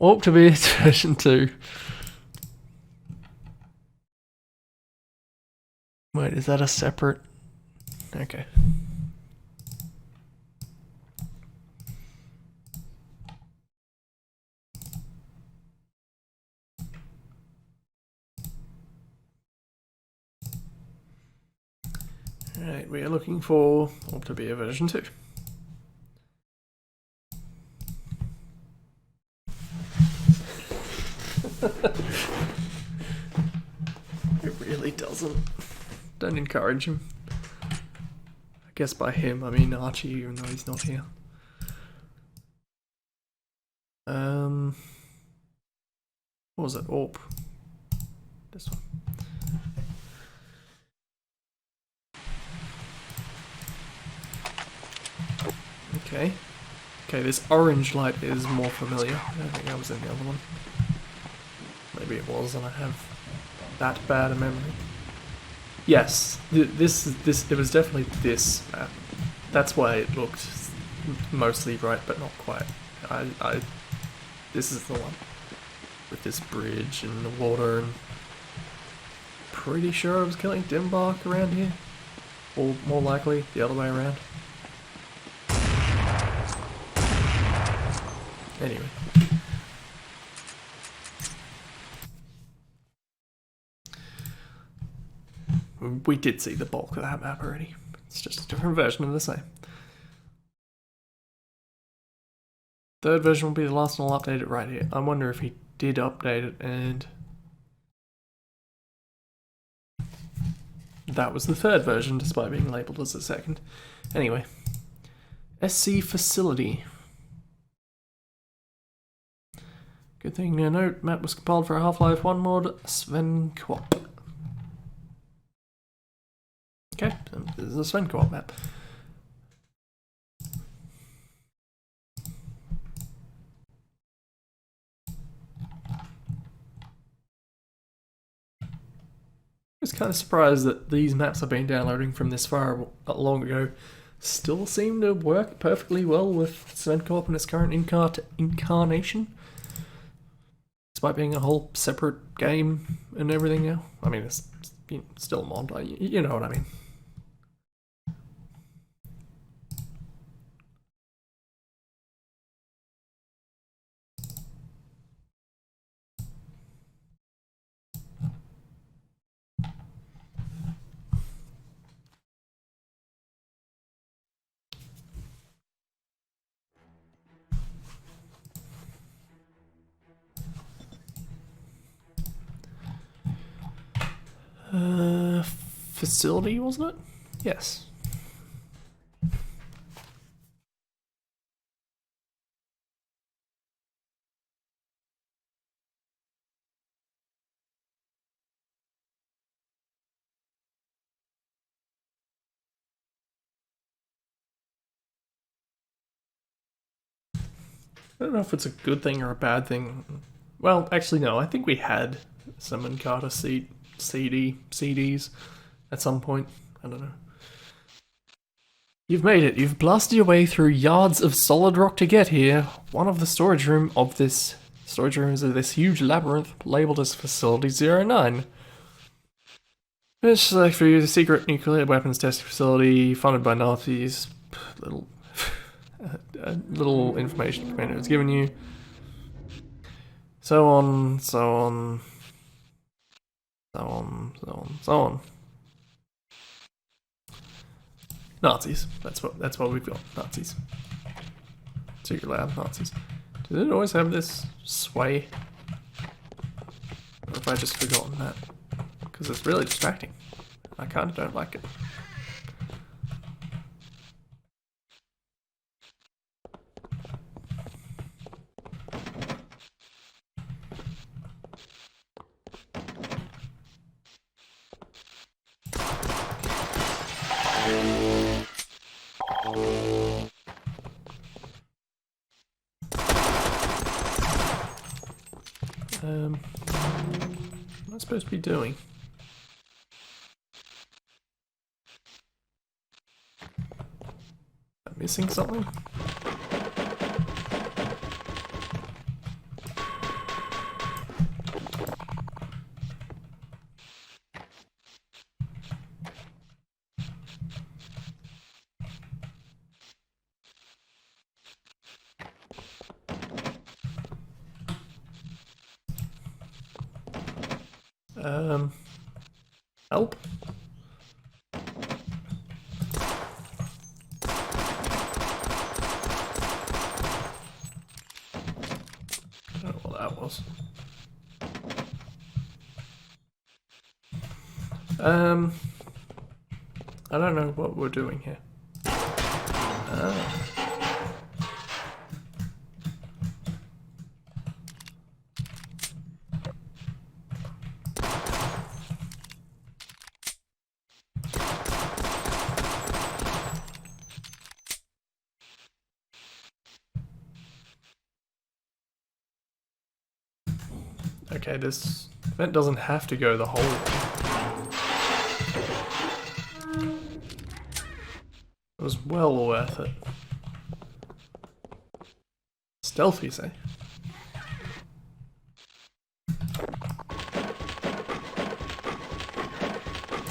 Ought to be version 2. Wait, is that a separate? Okay. Alright, we are looking for ought to be a version 2. really doesn't. Don't encourage him. I guess by him I mean Archie, even though he's not here. What was it? Orb. This one. Okay. Okay, this orange light is more familiar. I don't think I was in the other one. Maybe it was, and I have that bad a memory. Yes, it was definitely this map. That's why it looked mostly right, but not quite. This is the one with this bridge and the water, and pretty sure I was killing Dimbark around here, or more likely the other way around. Anyway. We did see the bulk of that map already. It's just a different version of the same. Third version will be the last and I'll update it right here. I wonder if he did update it and that was the third version despite being labelled as the second. Anyway. SC Facility. Good thing to note, map was compiled for a Half-Life 1 mod, Sven Co-op. Okay, this is a Sven Co-op map. I was kind of surprised that these maps I've been downloading from this far long ago still seem to work perfectly well with Sven Co-op in its current incarnation. Despite being a whole separate game and everything now. I mean, it's still a mod, you know what I mean. Facility, wasn't it? Yes. I don't know if it's a good thing or a bad thing. Well, actually, no. I think we had some Encarta CDs at some point. I don't know. You've made it. You've blasted your way through yards of solid rock to get here. One of the storage rooms of this huge labyrinth labeled as Facility 09. It's select for you the secret nuclear weapons testing facility funded by Nazis. Little information the commander has given you. So on, so on, so on, so on, so on. Nazis. That's what we've got. Nazis. Secret lab. Nazis. Did it always have this sway? Or have I just forgotten that? Because it's really distracting. I kind of don't like it. What am I supposed to be doing? Am I missing something? Help? I don't know what that was. I don't know what we're doing here. Ah. Okay, this vent doesn't have to go the whole way. It was well worth it. Stealthy, say?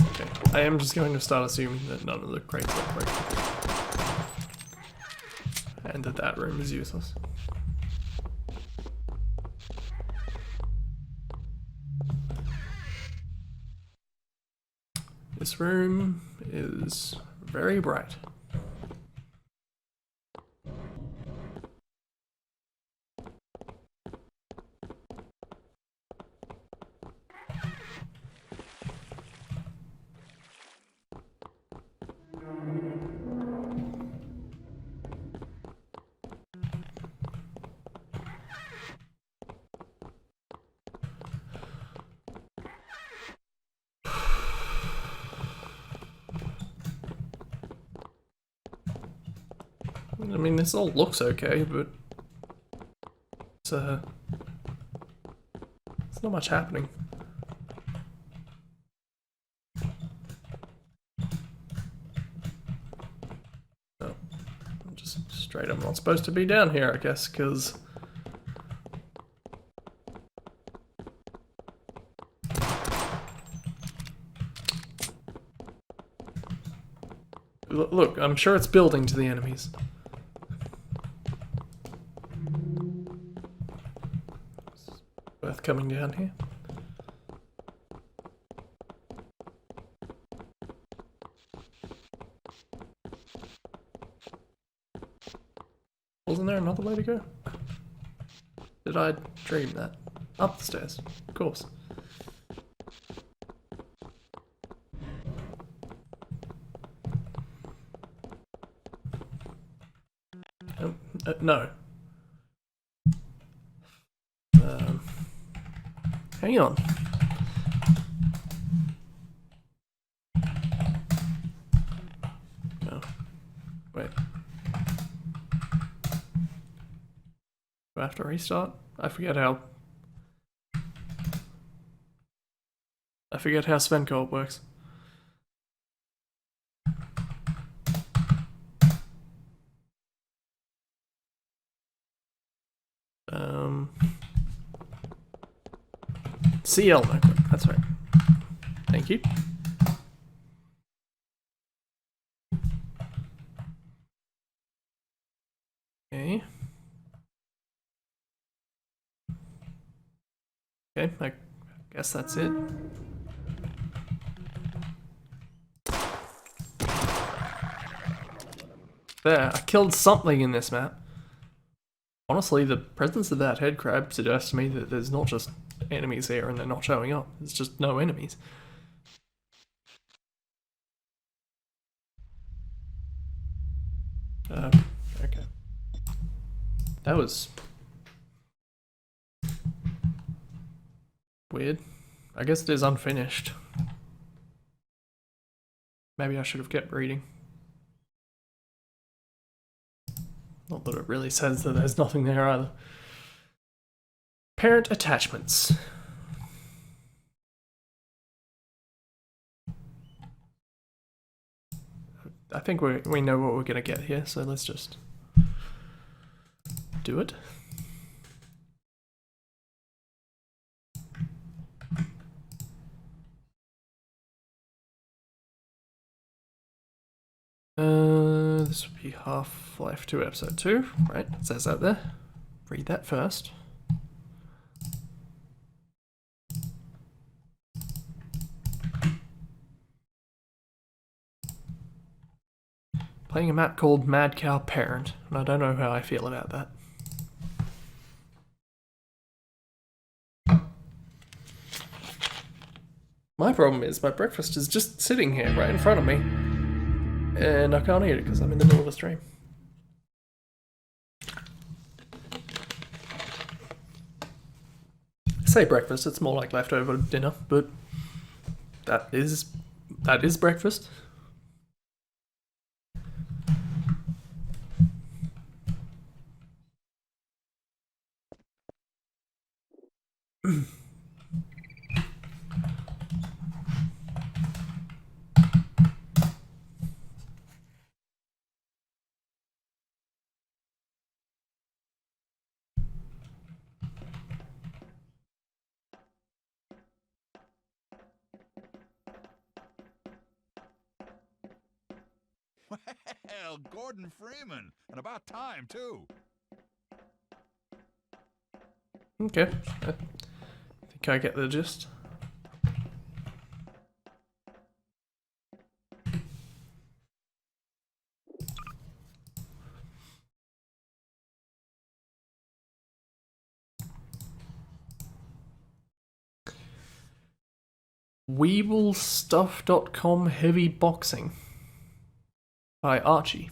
Okay, I am just going to start assuming that none of the crates are broken. And that room is useless. This room is very bright. I mean, this all looks okay, but it's not much happening. No, I'm just straight up not supposed to be down here, I guess, because look, I'm sure it's building to the enemies. Worth coming down here. Wasn't there another way to go? Did I dream that? Up the stairs, of course. No. Hang on. No. Wait. Do I have to restart? I forget how Sven Co-op works. CL notebook, that's right. Thank you. Okay. Okay, I guess that's it. There, I killed something in this map. Honestly, the presence of that head crab suggests to me that there's not just enemies here and they're not showing up. There's just no enemies. Okay. That was weird. I guess it is unfinished. Maybe I should have kept reading. Not that it really says that there's nothing there either. Parent attachments. I think we know what we're gonna get here, so let's just do it. This would be Half-Life 2 Episode 2, right? It says that there. Read that first. Playing a map called Mad Cow Parent, and I don't know how I feel about that. My problem is my breakfast is just sitting here right in front of me, and I can't eat it because I'm in the middle of a stream. I say breakfast, it's more like leftover dinner, but that is breakfast. Well, Gordon Freeman, and about time too. Okay, I think I get the gist. Weeblestuff.com Heavy Boxing by Archie.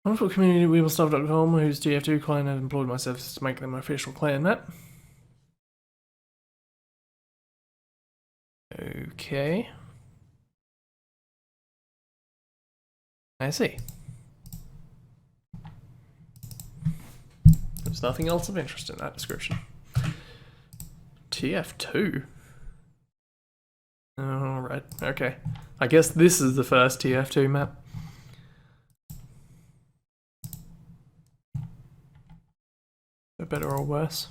Wonderful community Weeblestuff.com, whose TF2 client has employed my services to make them an official clan map. Okay. I see. There's nothing else of interest in that description. TF2? Alright, okay. I guess this is the first TF2 map. For better or worse.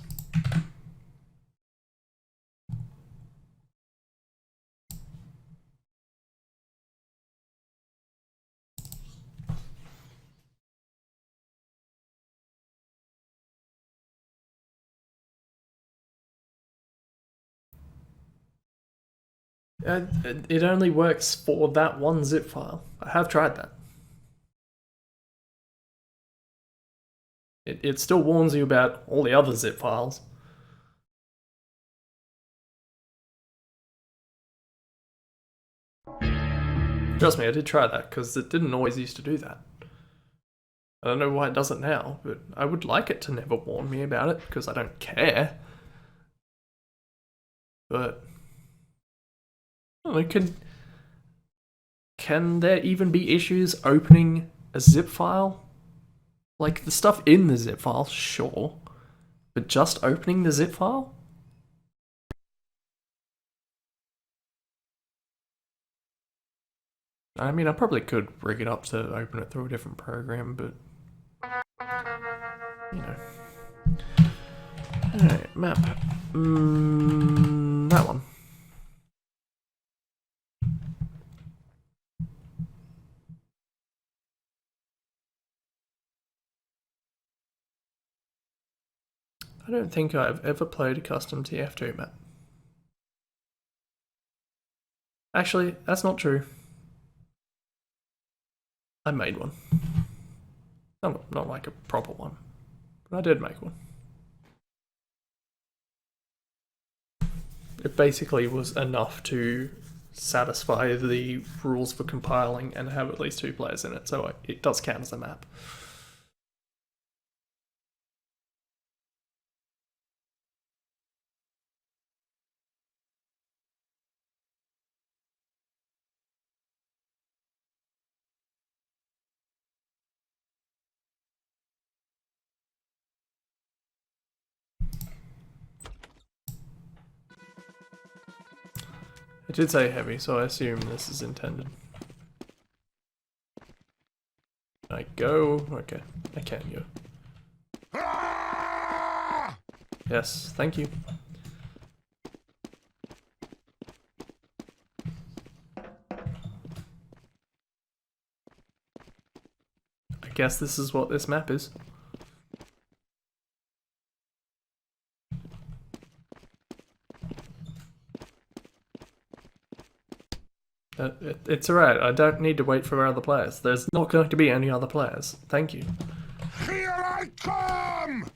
It only works for that one zip file. I have tried that. It still warns you about all the other zip files. Trust me, I did try that, because it didn't always used to do that. I don't know why it does it now, but I would like it to never warn me about it, because I don't care. But... Can there even be issues opening a zip file? Like, the stuff in the zip file, sure. But just opening the zip file? I mean, I probably could rig it up to open it through a different program, but... You know. Alright, map. That one. I don't think I've ever played a custom TF2 map. Actually, that's not true. I made one. Not like a proper one, but I did make one. It basically was enough to satisfy the rules for compiling and have at least 2 players in it, so it does count as a map. It did say heavy, so I assume this is intended. Can I go? Okay, I can go. Yes, thank you. I guess this is what this map is. It's alright, I don't need to wait for other players. There's not going to be any other players. Thank you. Here I come!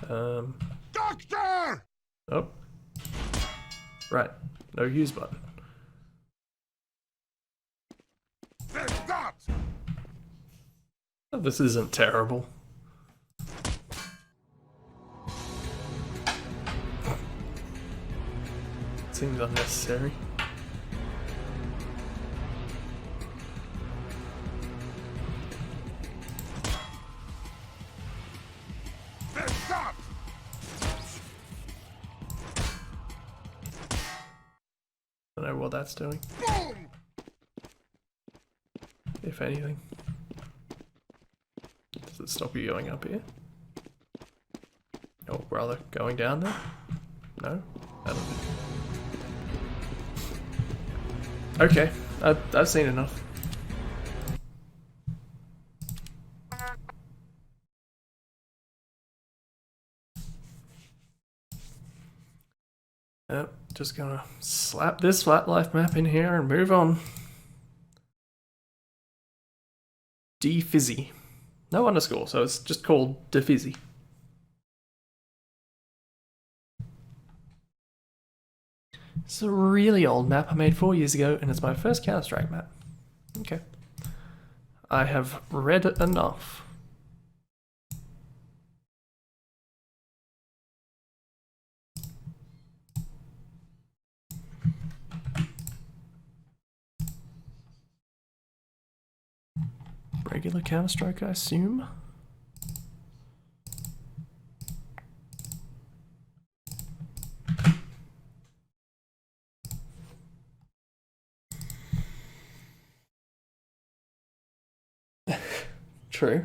Doctor! Oh. Right. No use button. This stops! Oh, this isn't terrible. Seems unnecessary. This stops! I don't know what that's doing, Boom! if anything. Does it stop you going up here? Or rather, going down there? No? I don't know. Okay, I've seen enough. Yep, just gonna slap this flat life map in here and move on. D-Fizzy. No underscore, so it's just called D-Fizzy. It's a really old map I made 4 years ago, and it's my first Counter-Strike map. Okay. I have read enough. Regular Counter-Strike, I assume. True.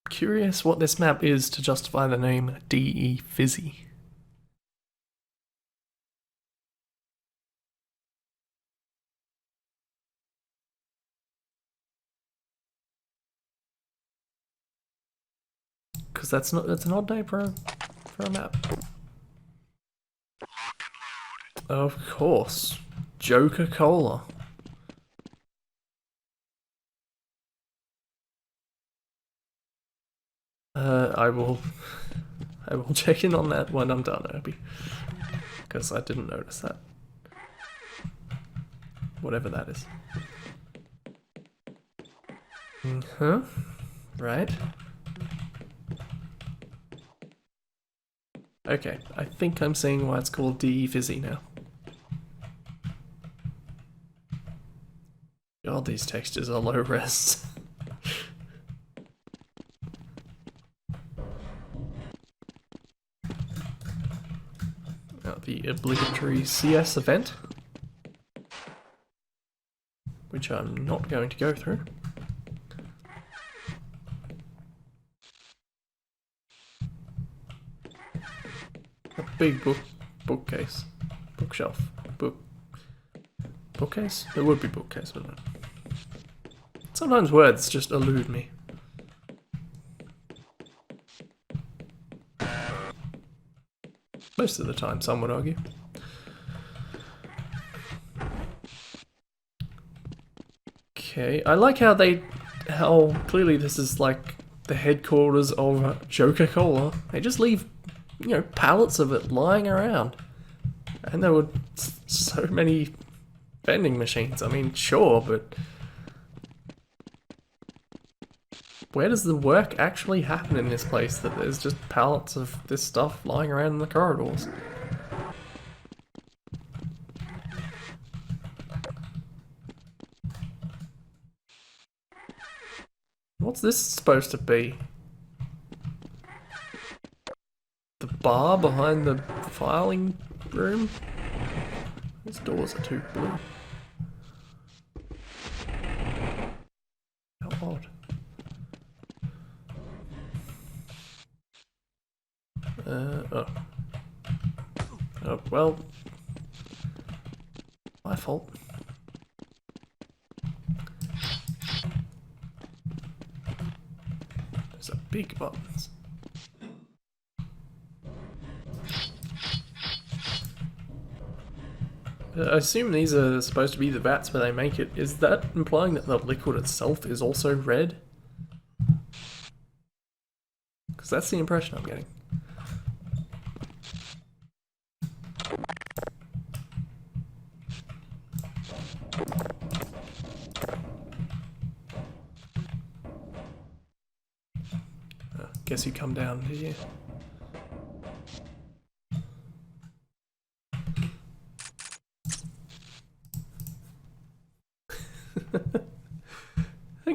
Curious what this map is to justify the name D-Fizzy. Because that's an odd name for a map. Of course. Joker-Cola. I will check in on that when I'm done, Irby. Because I didn't notice that. Whatever that is. Huh? Right. Okay, I think I'm seeing why it's called D-Fizzy now. God, these textures are low res. The obligatory CS event, which I'm not going to go through. A big bookcase, bookshelf, bookcase? It would be bookcase, wouldn't it? Sometimes words just elude me. Most of the time, some would argue. Okay, I like how clearly this is like the headquarters of Joker-Cola. They just leave, you know, pallets of it lying around. And there were so many vending machines. I mean, sure, but where does the work actually happen in this place that there's just pallets of this stuff lying around in the corridors? What's this supposed to be? The bar behind the filing room? These doors are too blue. How odd. Oh, well. My fault. Those are big buttons. I assume these are supposed to be the vats where they make it. Is that implying that the liquid itself is also red? Because that's the impression I'm getting. Guess you come down, do you?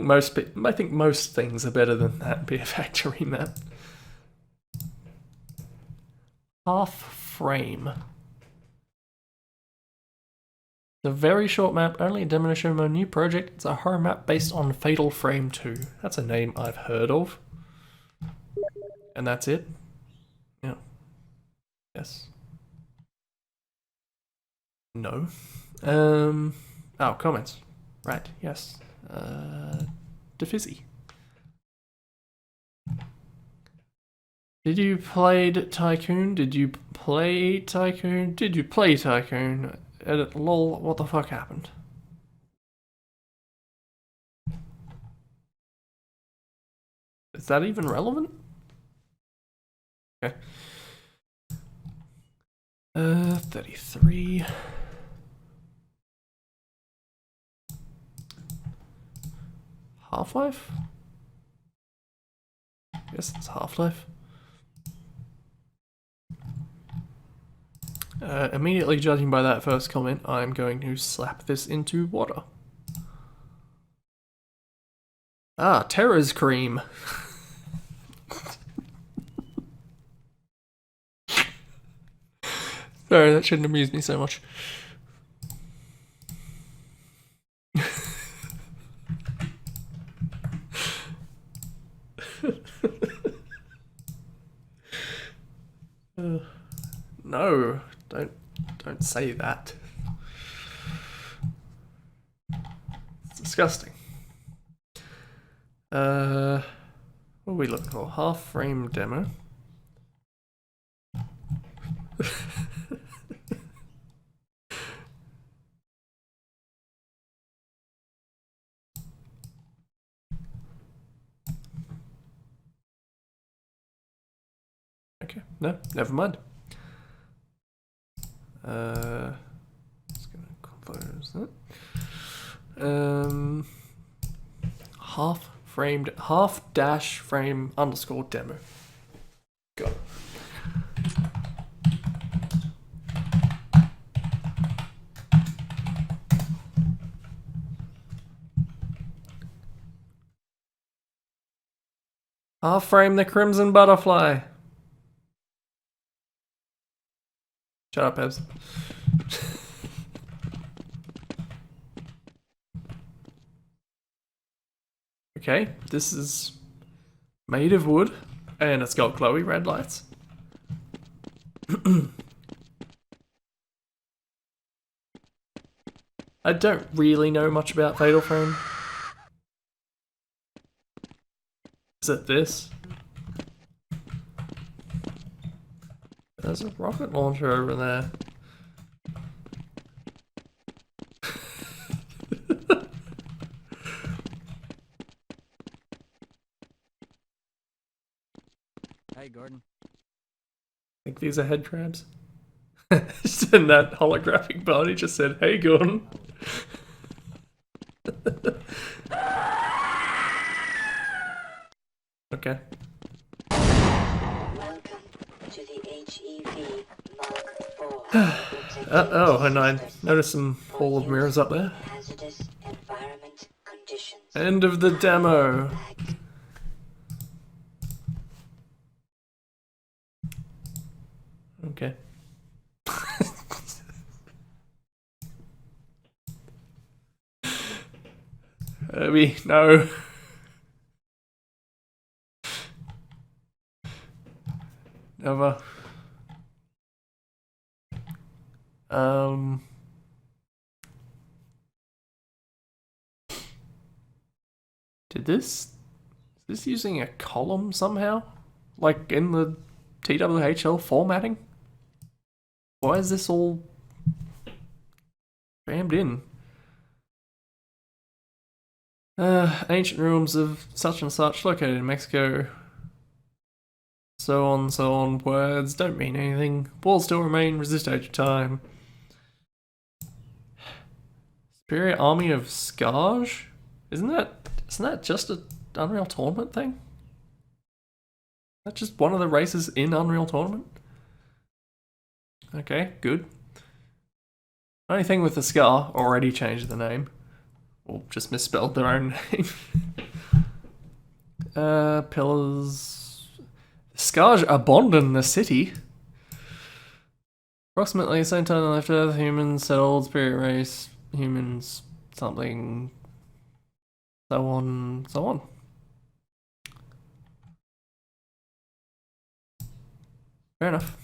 I think most things are better than that. Be a factory map. Half frame. It's a very short map, only a demo to show my new project. It's a horror map based on Fatal Frame 2. That's a name I've heard of. And that's it? Yeah. Yes. No. Oh, comments. Right, yes. Defizzy. Did you play Tycoon? Did you play Tycoon? Did you play Tycoon? Edit lol, what the fuck happened? Is that even relevant? Okay. 33. Half-Life? Yes, it's Half-Life. Immediately judging by that first comment, I'm going to slap this into water. Ah, Terra's cream. Sorry, that shouldn't amuse me so much. No, don't say that. It's disgusting. What are we looking for? Half frame demo. Okay, no, never mind. Just gonna close that. Half dash frame underscore demo. Got it. Half frame the crimson butterfly. Shut up, Ebs. Okay, this is made of wood, and it's got glowy red lights. I don't really know much about Fatal Frame. Is it this? There's a rocket launcher over there. Hey, Gordon. Think these are head crabs? And that holographic body just said, "Hey, Gordon." Okay. Welcome to the HEV Mark IV. Oh, and I noticed some hall of mirrors up there. Hazardous environment conditions. End of the demo. Okay. Herbie, no. Never. Is this using a column somehow? Like in the TWHL formatting? Why is this all Crammed in. Ancient ruins of such and such located in Mexico. So on. Words don't mean anything. Walls still remain, resist age of time. Superior Army of Scarge? Isn't that just an Unreal Tournament thing? That's just one of the races in Unreal Tournament? Okay, good. Only thing with the Scar, already changed the name. Or just misspelled their own name. Pillars. Scarge Abonden, the city. Approximately the same time on left Earth, humans settled, spirit race, humans, something, so on, so on. Fair enough.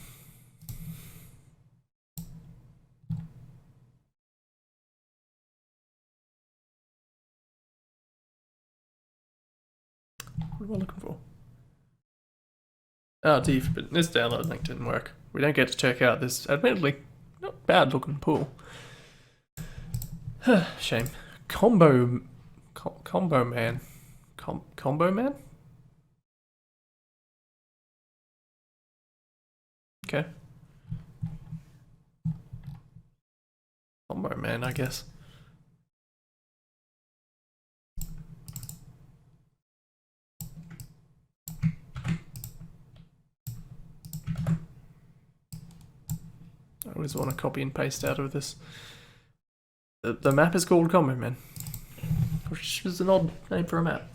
What am I looking for? Oh, but this download link didn't work. We don't get to check out this admittedly not bad looking pool. Shame. Combo man. Combo man? Okay. Combo man, I guess. I always want to copy and paste out of this. The map is called Combo Man, which is an odd name for a map.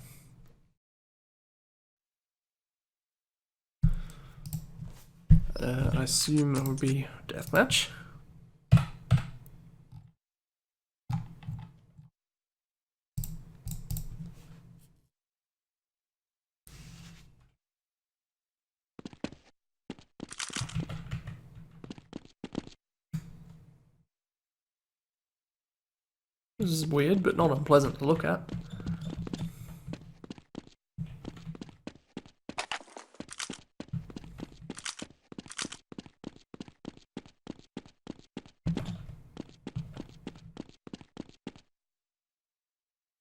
I assume it would be deathmatch. This is weird, but not unpleasant to look at.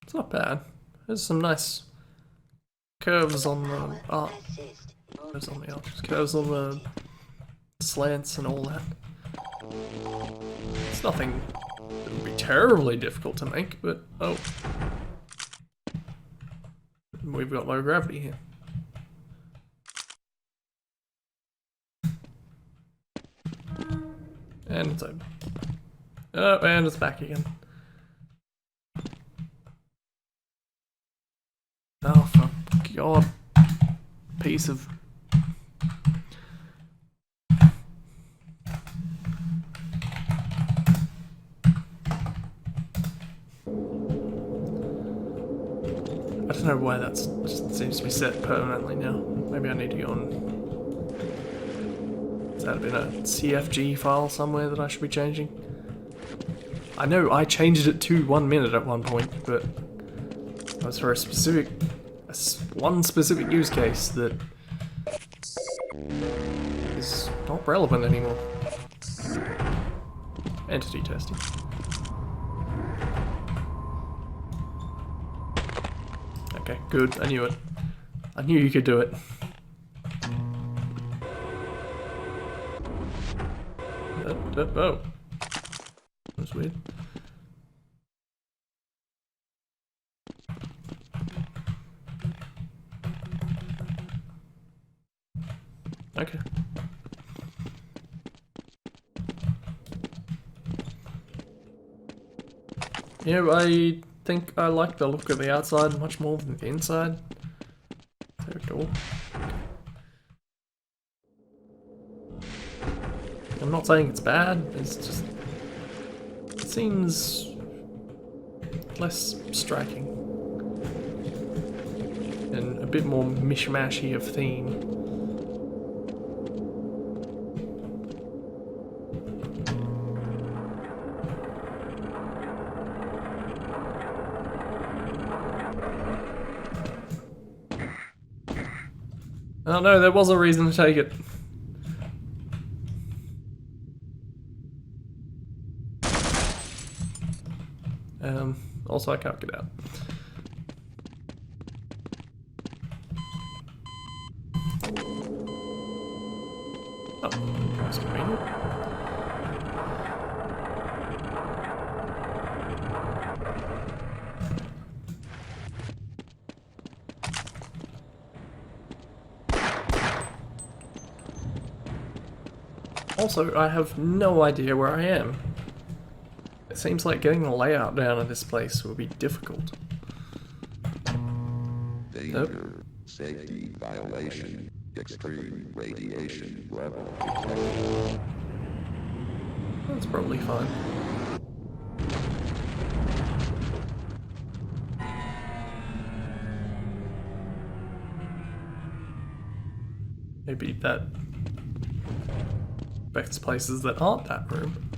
It's not bad. There's some nice curves on the art. Curves on the arches. Curves on the slants and all that. It's nothing that would be terribly difficult to make, but oh. We've got low gravity here. And it's open. Oh, and it's back again. Oh, for God. Piece of... I don't know why that's just seems to be set permanently now. Maybe I need to go on... Has that been a CFG file somewhere that I should be changing? I know I changed it to 1 minute at one point, but that was for a specific... one specific use case that is not relevant anymore. Entity testing. Okay, good. I knew it. I knew you could do it. Oh. That's weird. Okay. Yeah, I think I like the look of the outside much more than the inside. Is there a door? I'm not saying it's bad, it's just... it seems... less striking. And a bit more mishmashy of theme. Oh no, there was a reason to take it. Also, I can't get out. Oh, that's convenient. Also, I have no idea where I am. It seems like getting the layout down of this place will be difficult. Danger. Safety violation. Extreme radiation level. That's probably fine. Maybe that affects places that aren't that room.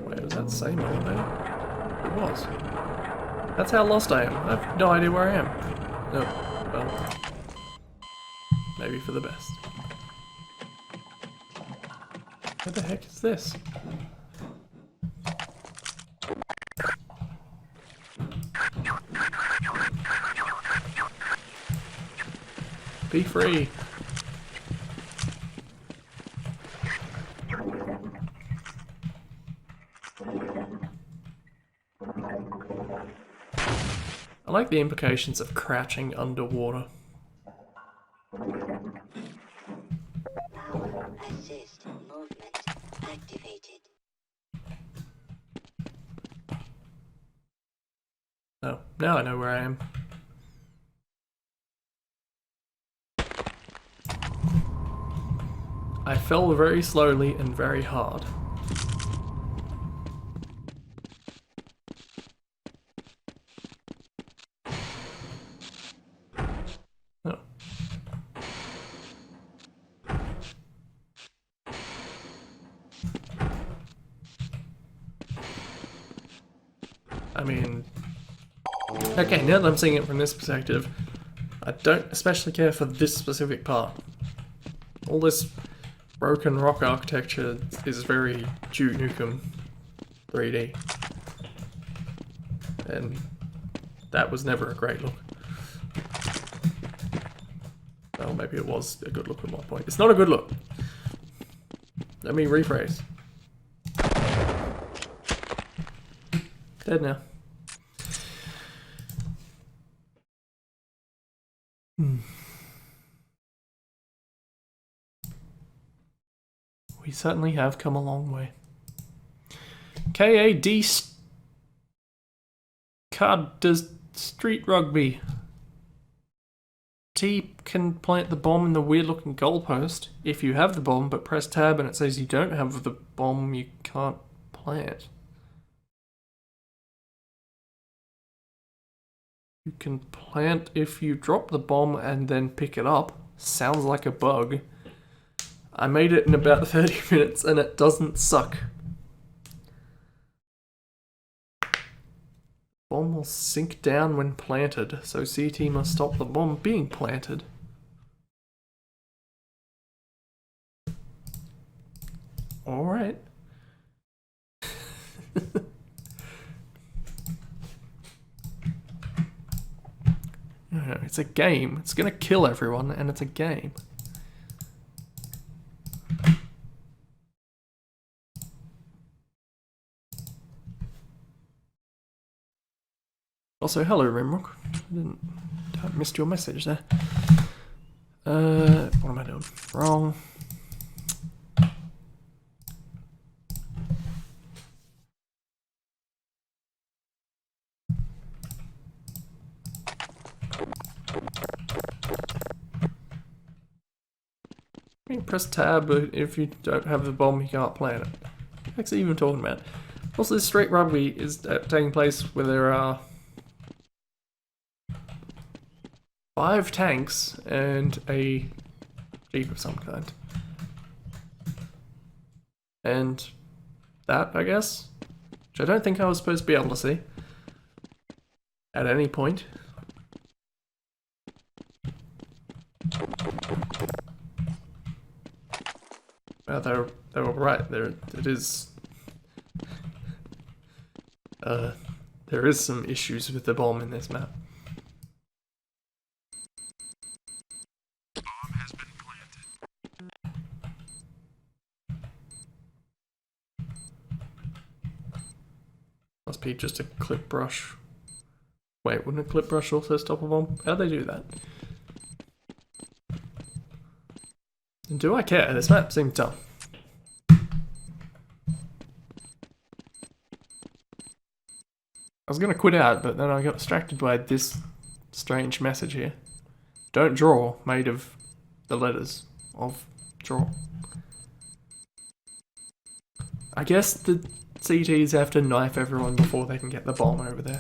Wait, was that the same elevator? It was. That's how lost I am. I have no idea where I am. No, well, maybe for the best. What the heck is this? Be free. I like the implications of crouching underwater. Power assist movement activated. Oh, now I know where I am. I fell very slowly and very hard. Oh. I mean, okay, now that I'm seeing it from this perspective, I don't especially care for this specific part. All this broken rock architecture is very Duke Nukem 3D. And that was never a great look. Well, maybe it was a good look at one point. It's not a good look. Let me rephrase. Dead now. We certainly have come a long way. KAD card does street rugby. T can plant the bomb in the weird looking goalpost. If you have the bomb but press tab and it says you don't have the bomb, you can't plant. You can plant if you drop the bomb and then pick it up. Sounds like a bug. I made it in about 30 minutes and it doesn't suck. Bomb will sink down when planted, so CT must stop the bomb being planted. Alright. It's a game. It's gonna kill everyone, and it's a game. Also, hello, Rimrock. I missed your message there. What am I doing? Wrong. You can press tab, but if you don't have the bomb, you can't plant it. What's it even talking about? Also, this straight rugby is taking place where there are 5 tanks and a jeep of some kind. And that, I guess? Which I don't think I was supposed to be able to see. At any point. They were right. There is some issues with the bomb in this map. Bomb has been planted. Must be just a clip brush. Wait, wouldn't a clip brush also stop a bomb? How'd they do that? And do I care? This map seems dumb. I was gonna quit out, but then I got distracted by this strange message here. Don't draw, made of the letters of draw. I guess the CTs have to knife everyone before they can get the bomb over there.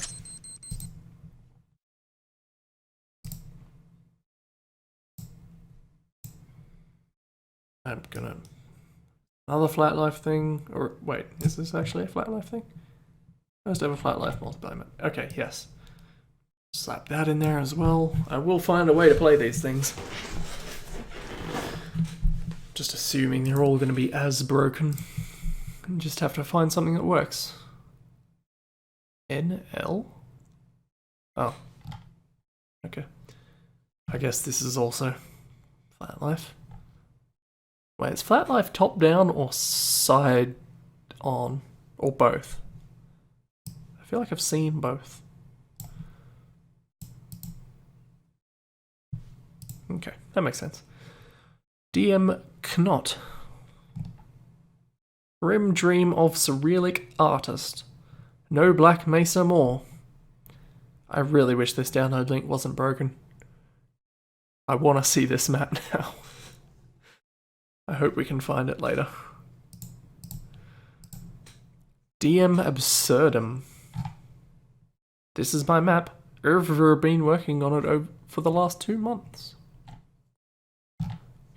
I'm gonna... Another flat life thing, or wait, is this actually a flat life thing? First ever flat life multiplayer map. Okay, yes. Slap that in there as well. I will find a way to play these things. Just assuming they're all going to be as broken. And just have to find something that works. NL? Oh. Okay. I guess this is also flat life. Wait, is flat life top down or side on? Or both? I feel like I've seen both. Okay, that makes sense. DM Knot. Grim dream of Cyrillic artist. No Black Mesa more. I really wish this download link wasn't broken. I want to see this map now. I hope we can find it later. DM Absurdum. This is my map. I've been working on it for the last 2 months.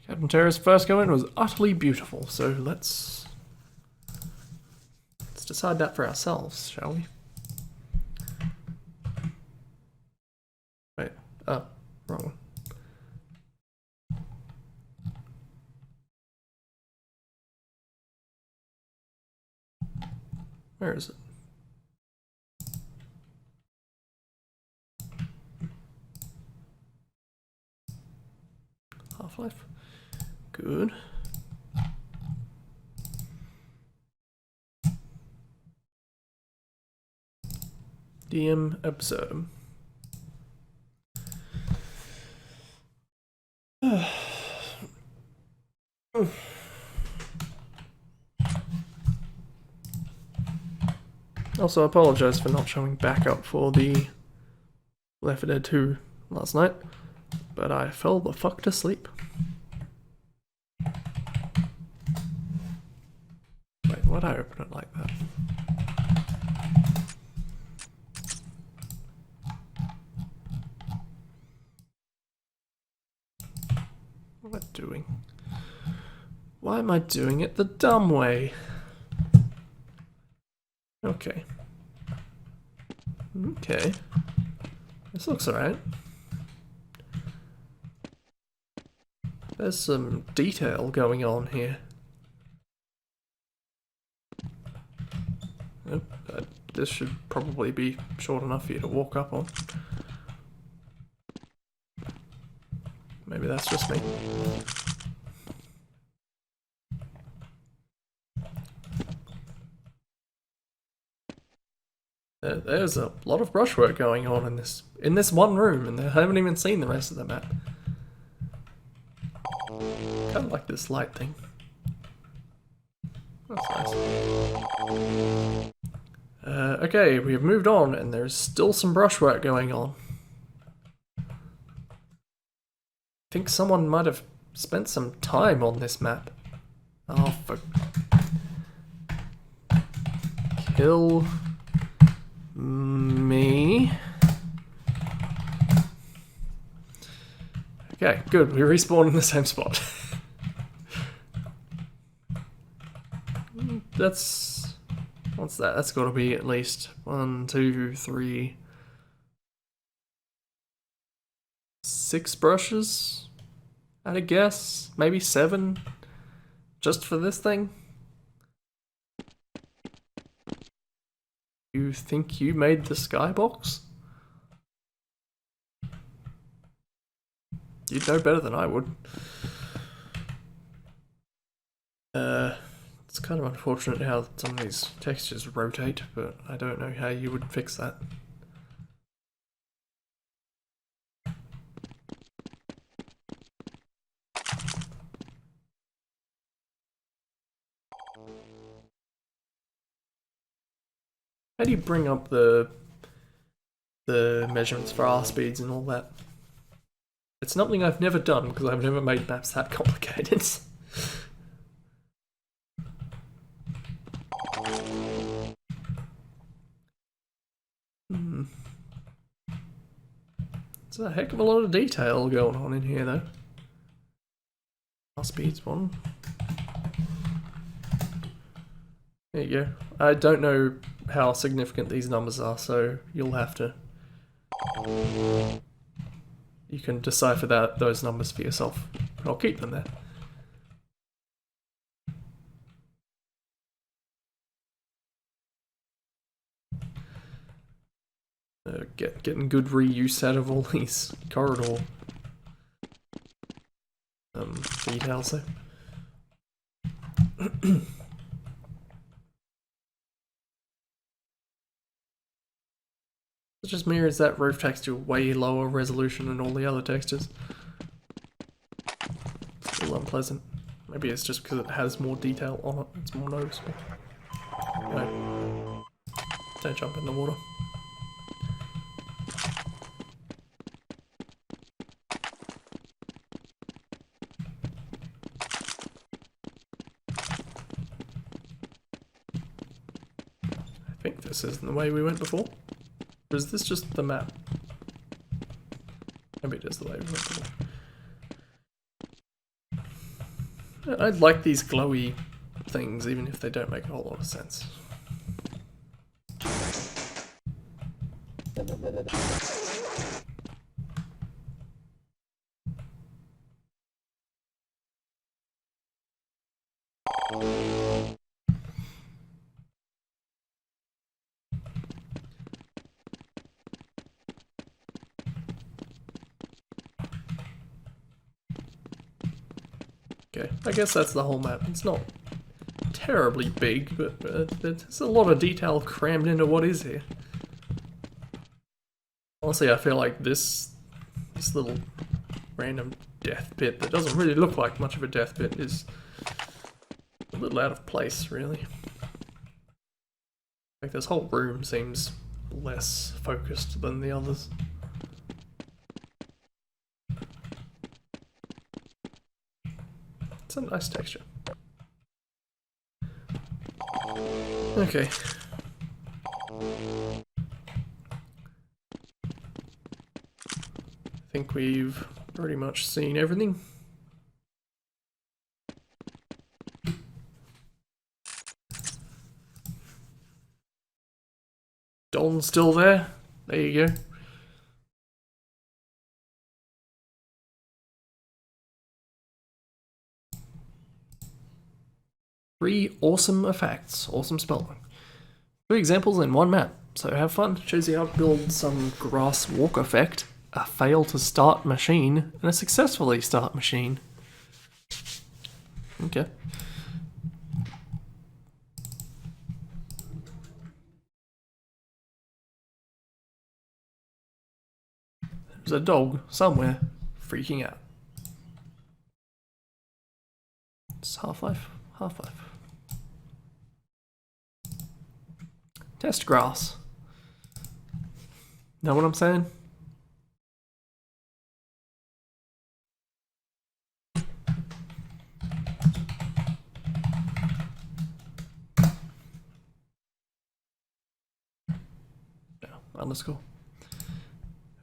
Captain Terra's first comment was utterly beautiful, so let's decide that for ourselves, shall we? Wait, oh, wrong one. Where is it? Half-Life. Good. DM Absurdum. Also, I apologize for not showing backup for the Left 4 Dead 2 last night, but I fell the fuck to sleep. Wait, why'd I open it like that? What am I doing? Why am I doing it the dumb way? Okay. Okay. This looks alright. There's some detail going on here. This should probably be short enough for you to walk up on. Maybe that's just me. There's a lot of brushwork going on in this one room, and I haven't even seen the rest of the map. Kind of like this light thing. That's nice. Okay, we have moved on, and there's still some brushwork going on. I think someone might have spent some time on this map. Oh, fuck. Kill me. Okay, good. We respawn in the same spot. What's that? That's got to be at least 1, 2, 3, 6 brushes, I'd guess. Maybe 7. Just for this thing? You think you made the skybox? You'd know better than I would. It's kind of unfortunate how some of these textures rotate, but I don't know how you would fix that. How do you bring up the measurements for R speeds and all that? It's something I've never done because I've never made maps that complicated. There's a heck of a lot of detail going on in here though. R speeds 1. There you go. I don't know how significant these numbers are, so you'll have to... You can decipher those numbers for yourself. I'll keep them there. Getting good reuse out of all these corridor details though. It just mirrors that roof texture way lower resolution than all the other textures. Still unpleasant. Maybe it's just because it has more detail on it, it's more noticeable. No. Don't jump in the water. I think this isn't the way we went before. Or is this just the map? Maybe it is the way we went before. I like these glowy things, even if they don't make a whole lot of sense. Okay, I guess that's the whole map. It's not terribly big, but there's a lot of detail crammed into what is here. Honestly, I feel like this little random death pit that doesn't really look like much of a death pit is a little out of place, really. Like this whole room seems less focused than the others. It's a nice texture. Okay. I think we've pretty much seen everything. Don's still there. There you go. Three awesome effects, awesome spelling. 3 examples in one map, so have fun. Shows you how to build some grass walk effect, a fail to start machine, and a successfully start machine. Okay. There's a dog somewhere freaking out. It's Half-Life. Half-Life. Test grass. Know what I'm saying? No, underscore.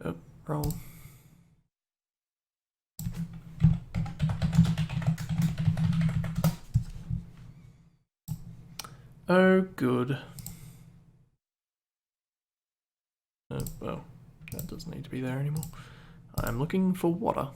Oh, wrong. Oh, good. Well, that doesn't need to be there anymore. I'm looking for water.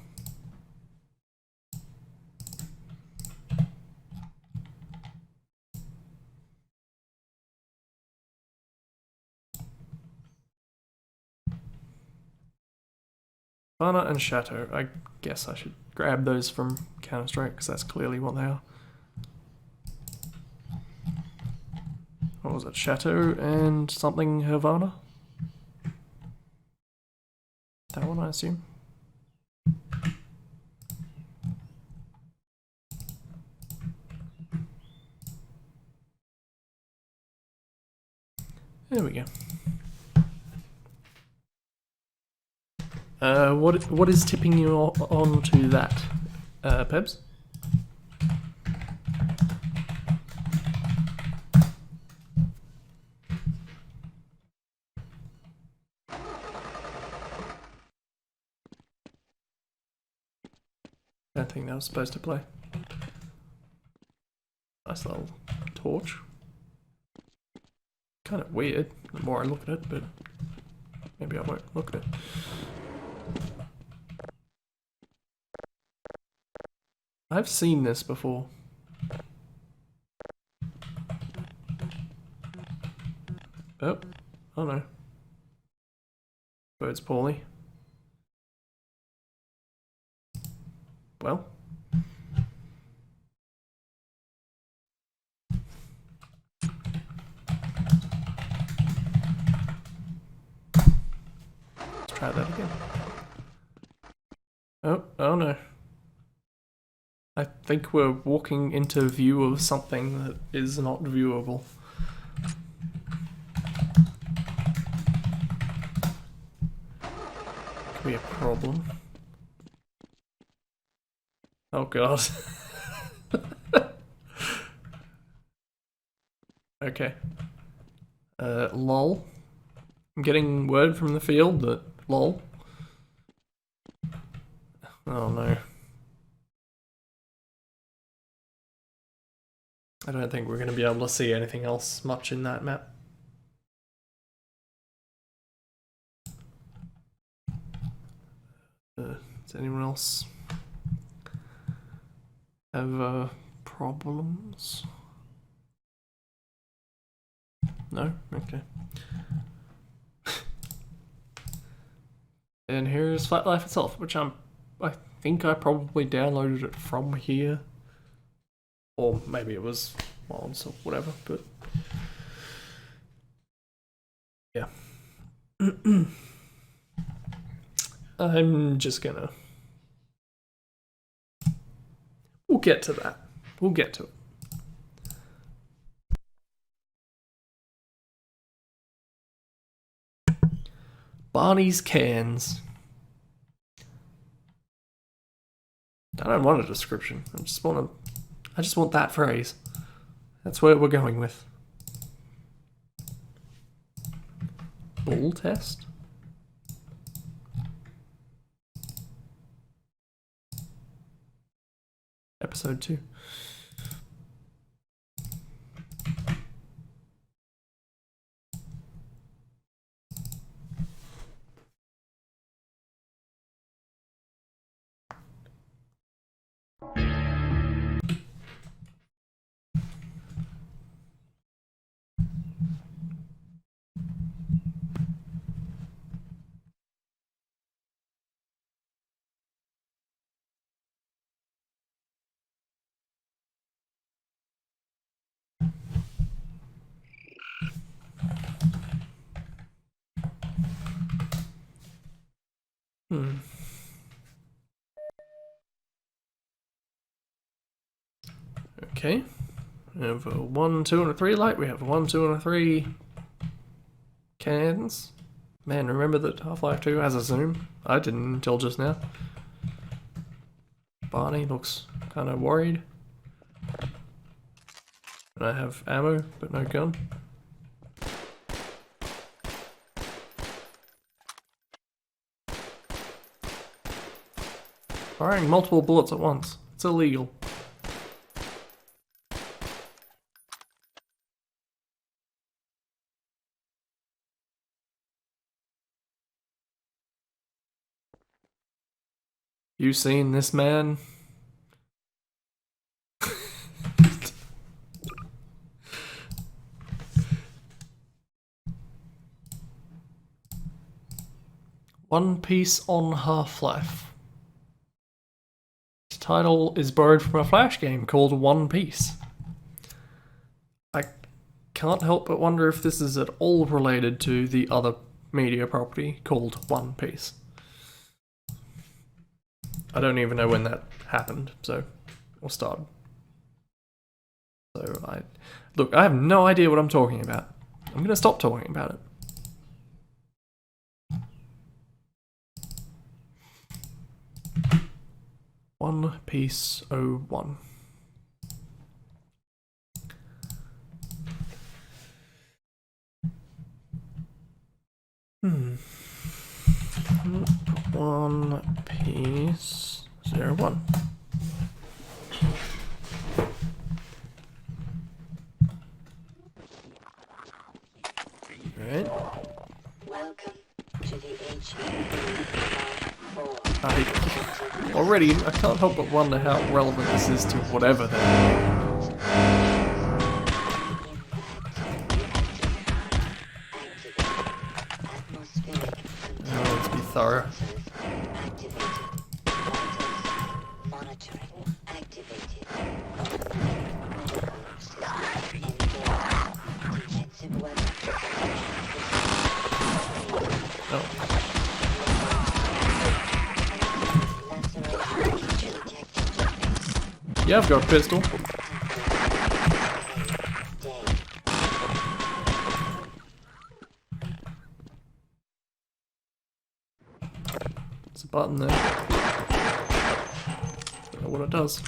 Havana and Chateau. I guess I should grab those from Counter-Strike because that's clearly what they are. What was it? Chateau and something Havana? That one, I assume. There we go. What is tipping you on to that, Pebs? I don't think that was supposed to play. Nice little torch. Kind of weird the more I look at it, but maybe I won't look at it. I've seen this before. Oh no. Bird's poorly. Well. Let's try that again. Oh no. I think we're walking into view of something that is not viewable. Could be a problem. Oh god. Okay. Lol. I'm getting word from the field that lol. Oh no. I don't think we're going to be able to see anything else much in that map. Does anyone else have problems? No? Okay. And here's Flat Life itself, which I think I probably downloaded it from here. Or maybe it was mods or whatever, but yeah. I'm just gonna... We'll get to that. We'll get to it. Barney's cans. I don't want a description. I just want that phrase. That's where we're going with. Bull test? Episode 2. Okay. We have a 1, 2, and a 3 light. We have a 1, 2, and a 3 cans. Man, remember that Half-Life 2 has a zoom? I didn't until just now. Barney looks kind of worried. And I have ammo, but no gun. Firing multiple bullets at once. It's illegal. You seen this man? One Piece on Half-Life. Its title is borrowed from a Flash game called One Piece. I can't help but wonder if this is at all related to the other media property called One Piece. I don't even know when that happened, or started. So look, I have no idea what I'm talking about. I'm gonna stop talking about it. One Piece 01. One Piece 01. Alright. Welcome to the Already, I can't help but wonder how relevant this is to whatever they're doing. Let's be thorough. Yeah, I've got a pistol. There's a button there. Don't know what it does.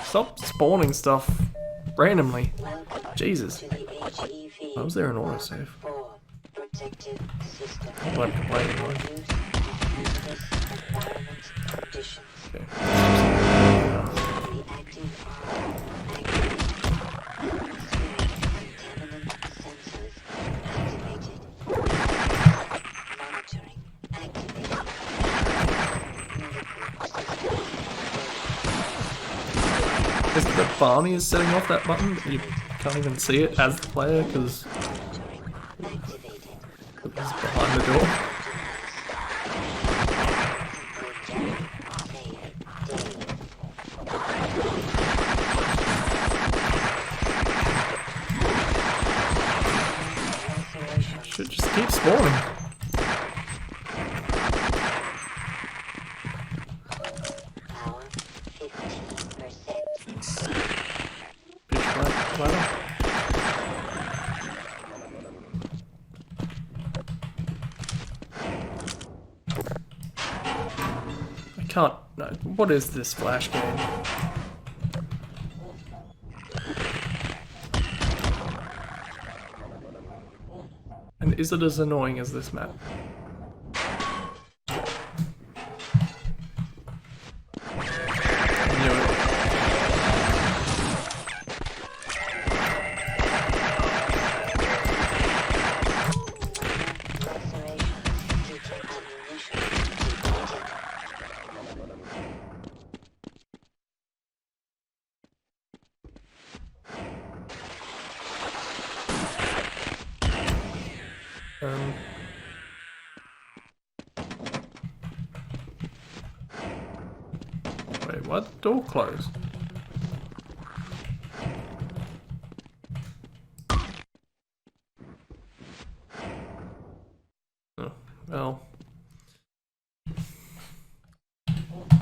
Stop spawning stuff randomly. Jesus. Why was there an autosave? I'll have to play it anyway. Okay. Is it that Barney is setting off that button? You can't even see it as the player because it's behind the door. Should just keep spawning. No, what is this Flash game? And is it as annoying as this map? Wait, what? Door closed. Oh, well.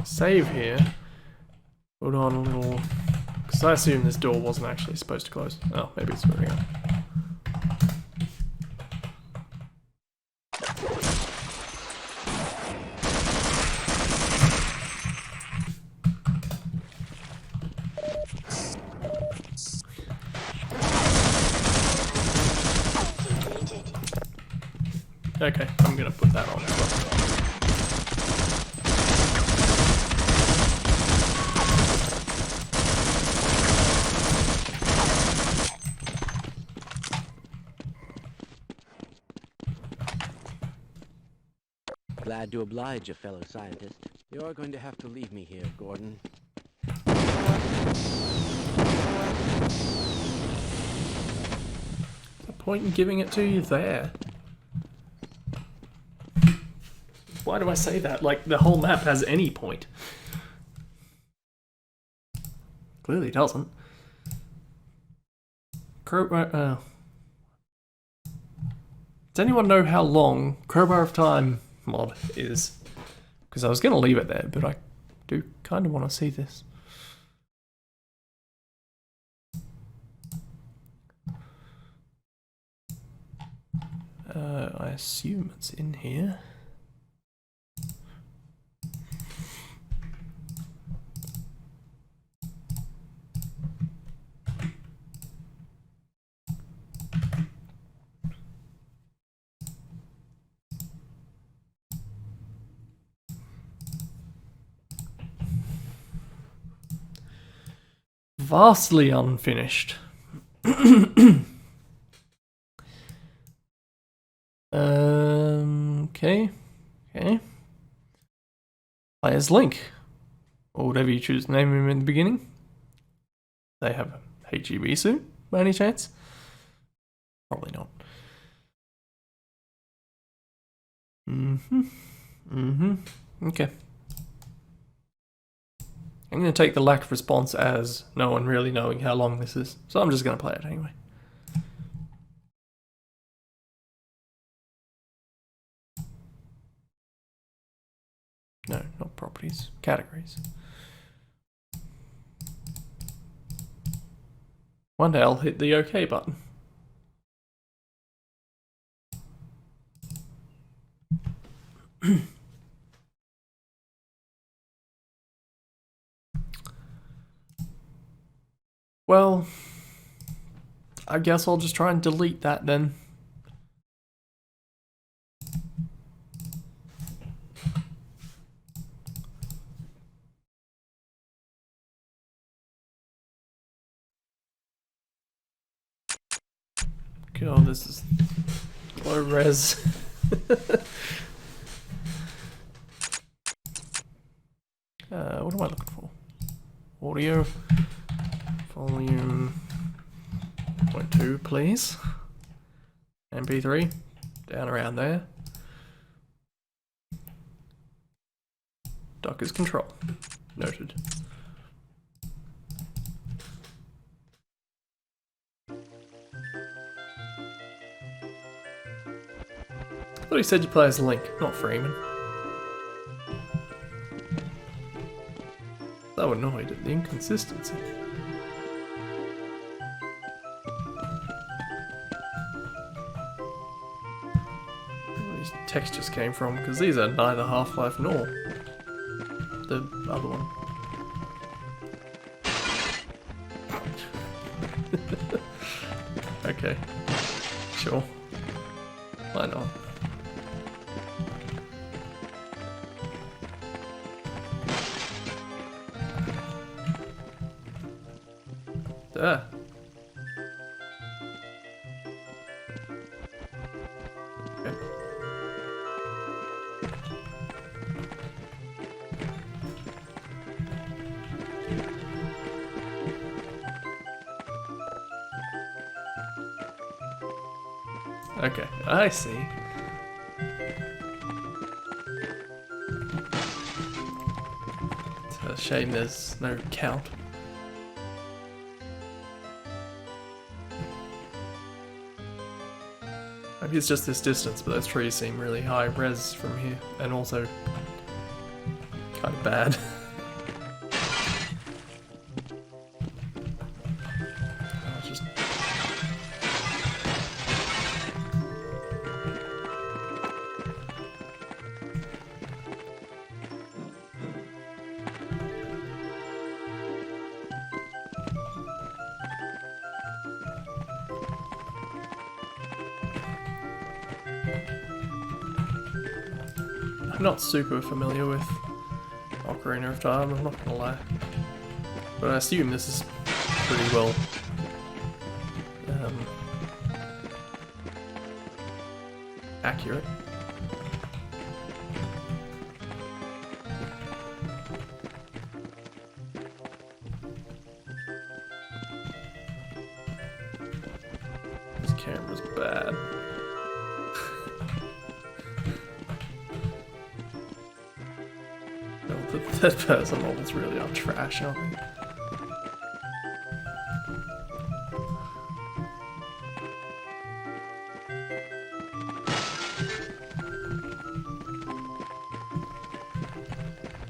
Save here. Hold on a little. Because I assume this door wasn't actually supposed to close. Oh, maybe it's moving on. Okay, I'm gonna put that on as well. Glad to oblige a fellow scientist. You're going to have to leave me here, Gordon. The point in giving it to you there. Why do I say that? Like, the whole map has any point. Clearly doesn't. Does anyone know how long Crowbar of Time mod is? Because I was going to leave it there, but I do kind of want to see this. I assume it's in here. Vastly unfinished. Okay. Play as Link, or whatever you choose to name him in the beginning. They have a HEB suit, by any chance? Probably not. Okay. I'm going to take the lack of response as no one really knowing how long this is, so I'm just going to play it anyway. No, not properties, categories. One day I'll hit the OK button. Well, I guess I'll just try and delete that then. God, this is low res. What am I looking for? Audio volume 0.2, please. MP3 down around there. Docker's control. Noted. I thought he said you play as Link, not Freeman. So annoyed at the inconsistency. Where these textures came from, because these are neither Half-Life nor the other one. Okay, sure. Why not? There. Okay. Okay, I see. It's a shame there's no count. Maybe it's just this distance, but those trees seem really high res from here, and also kind of bad. I'll just... I'm not super familiar with Ocarina of Time, I'm not gonna lie. But I assume this is pretty well accurate. camera's bad. No, the third person models really are trash, aren't they?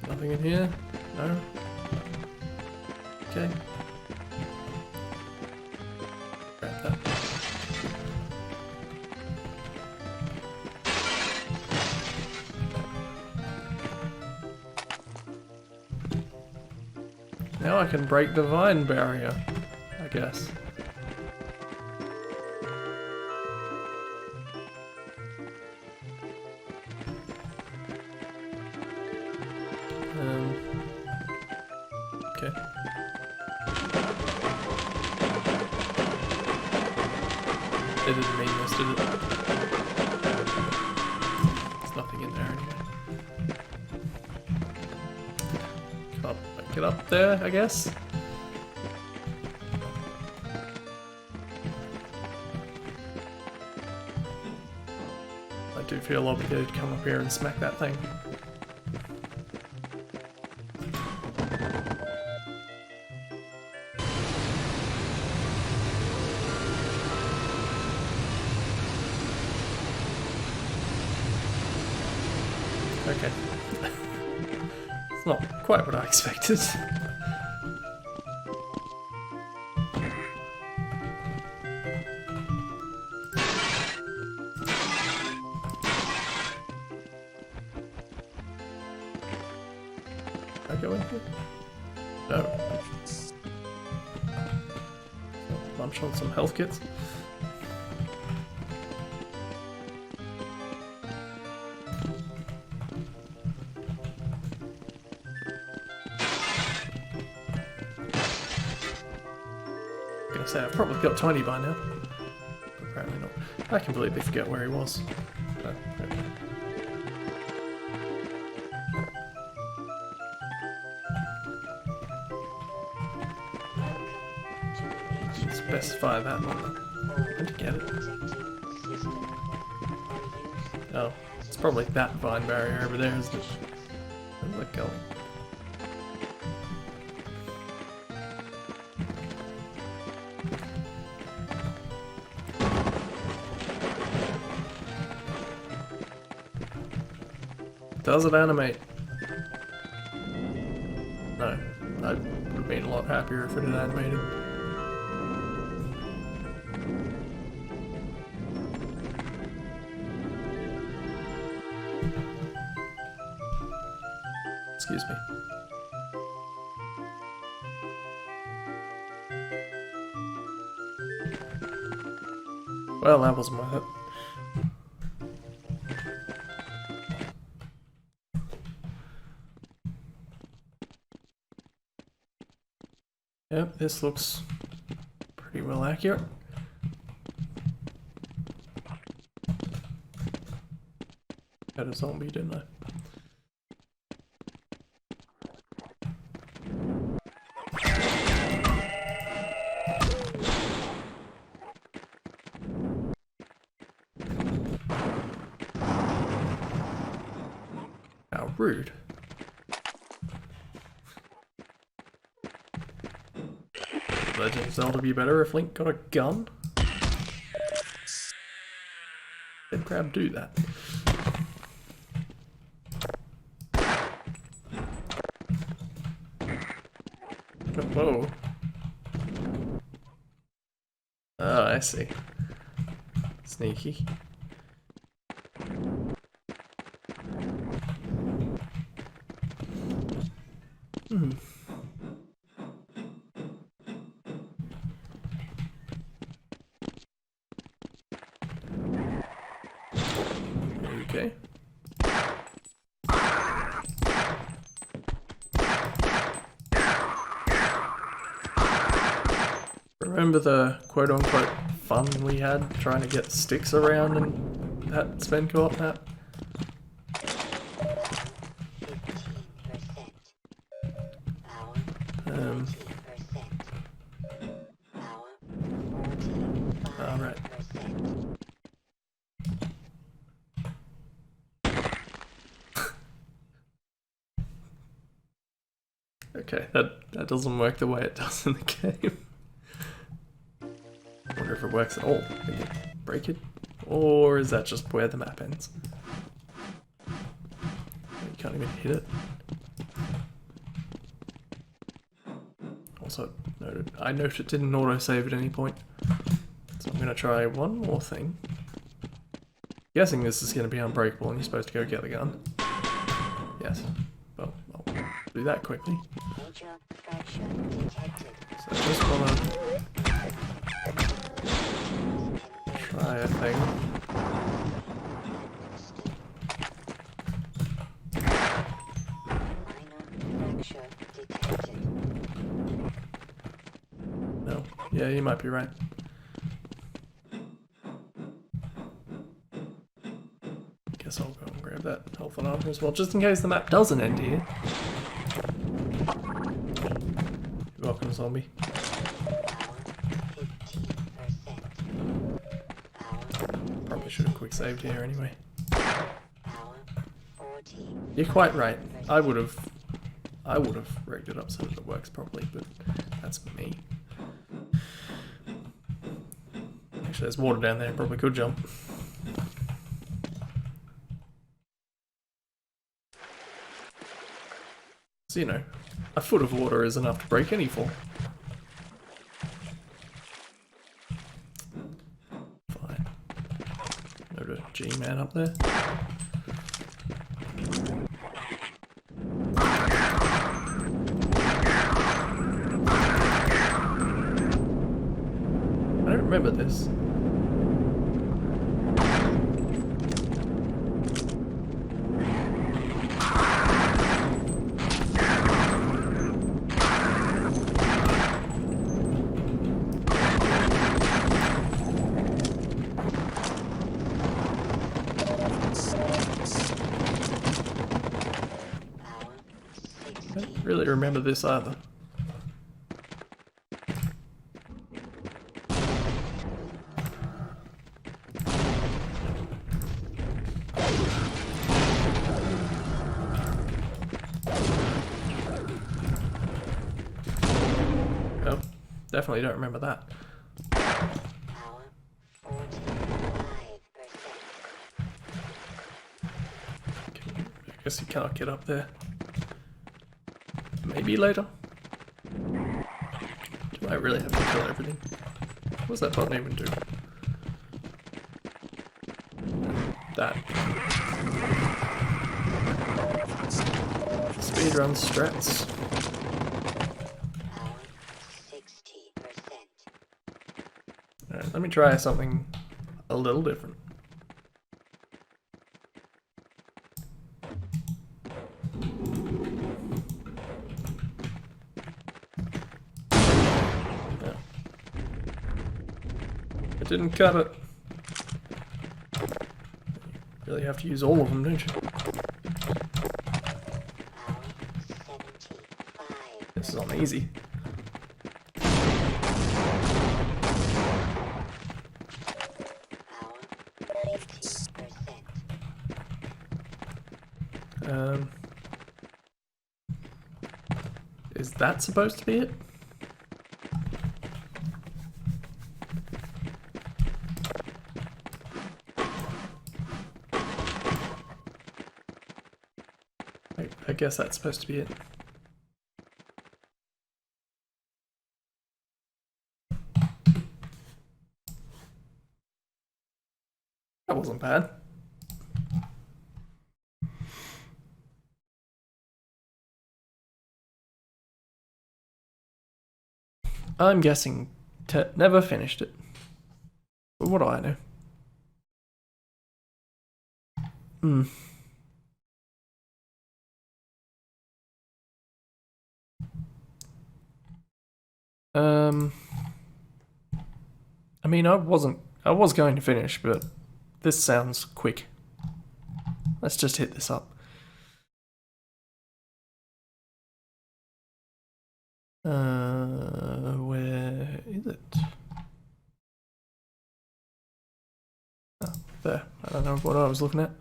Nothing in here? No? Okay. Grab that. Now I can break the vine barrier, I guess. Okay. It didn't mean this, did it? There's nothing in there anyway. Can't make it up there, I guess. I do feel obligated to come up here and smack that thing. Okay. It's not quite what I expected. Can I go in here? No. Munch on some health kits. I've probably got 20 by now. Apparently not. I completely forget where he was. Oh, okay. Specify that one. Where'd you get it? Oh, it's probably that vine barrier over there, isn't it? Where's it going? Does it animate? No. I would have been a lot happier if it had animated. Excuse me. Well, that wasn't worth it. Yep, this looks pretty well accurate. Had a zombie, didn't I? How rude. Legend of Zelda be better if Link got a gun? Did Crab do that? Whoa. Oh, I see. Sneaky. Okay. Remember the quote-unquote fun we had trying to get sticks around in that spin co-op map? 15%. Power. Power. 45%. Alright. Okay, that doesn't work the way it does in the game. I wonder if it works at all. Can you break it? Or is that just where the map ends? You can't even hit it. Also, I noted it didn't autosave at any point. So I'm going to try one more thing. Guessing this is going to be unbreakable and you're supposed to go get the gun. Yes. Well, I'll do that quickly. Major fracture detected. So I just want to try a thing. Minor fracture detected. No. Yeah, you might be right. Guess I'll go and grab that health and armor as well, just in case the map doesn't end here. You're welcome, zombie. Probably should have quick saved here anyway. You're quite right. I would have rigged it up so that it works properly, but that's me. Actually, there's water down there. Probably could jump. So, you know, a foot of water is enough to break any fall. Fine. Go to G-Man up there. I don't remember this. I don't really remember this either. Oh, definitely don't remember that. Power 45%. I guess you cannot get up there. Maybe later. Do I really have to kill everything? What does that button even do? That. Speedrun strats. Power 60%. Alright, let me try something a little different. It didn't cut it. You really have to use all of them, don't you? Power 75%. This is on easy. Power 90%. Is that supposed to be it? I guess that's supposed to be it. That wasn't bad. I'm guessing Tet never finished it. But what do I know? I mean, I was going to finish, but this sounds quick. Let's just hit this up. Where is it? Oh, there. I don't know what I was looking at.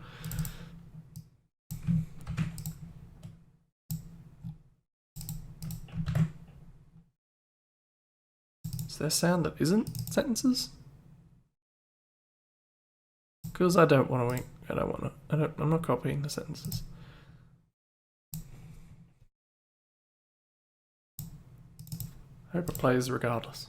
Is there sound that isn't sentences? Because I don't want to. I'm not copying the sentences. I hope it plays regardless.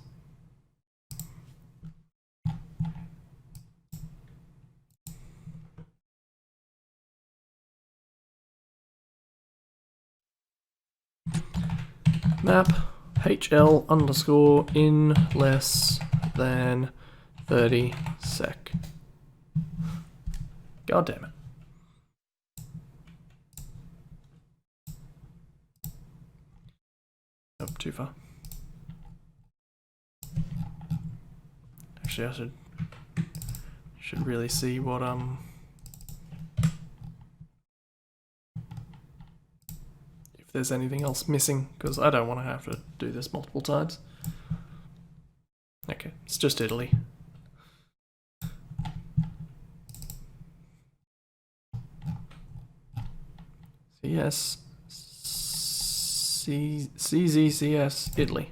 Map HL underscore in less than 30 sec. God damn it. Oh, too far. Actually, I should really see what if there's anything else missing, because I don't want to have to do this multiple times. Okay, it's just Italy. CS CZCS Italy.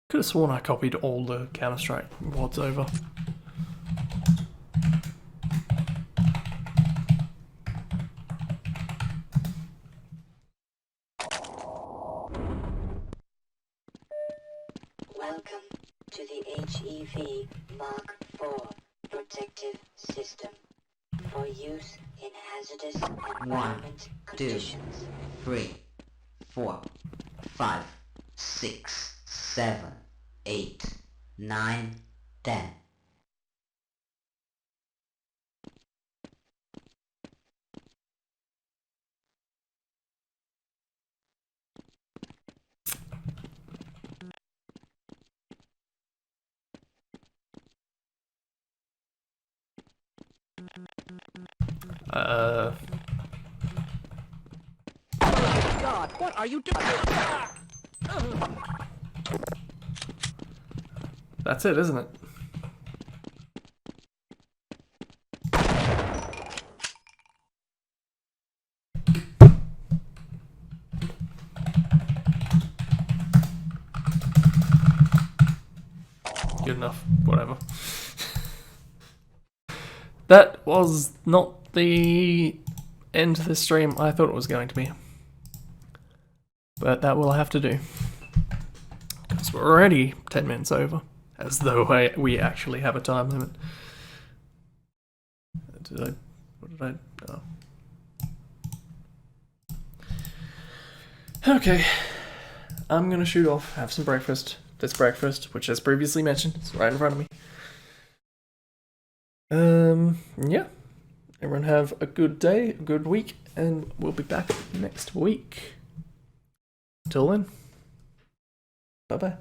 Could have sworn I copied all the Counter-Strike mods over. Welcome to the HEV Mark IV protective system for use in hazardous environment conditions. 3, 4, 5, 6, 7, 8, 9, 10. God, what are you doing? That's it, isn't it? Good enough, whatever. That was not the end to this stream I thought it was going to be. But that will have to do. Because we're already 10 minutes over. As though we actually have a time limit. What did I... Oh. Okay. I'm gonna shoot off, have some breakfast. This breakfast, which as previously mentioned, is right in front of me. Yeah. Everyone have a good day, a good week, and we'll be back next week. Till then, bye-bye.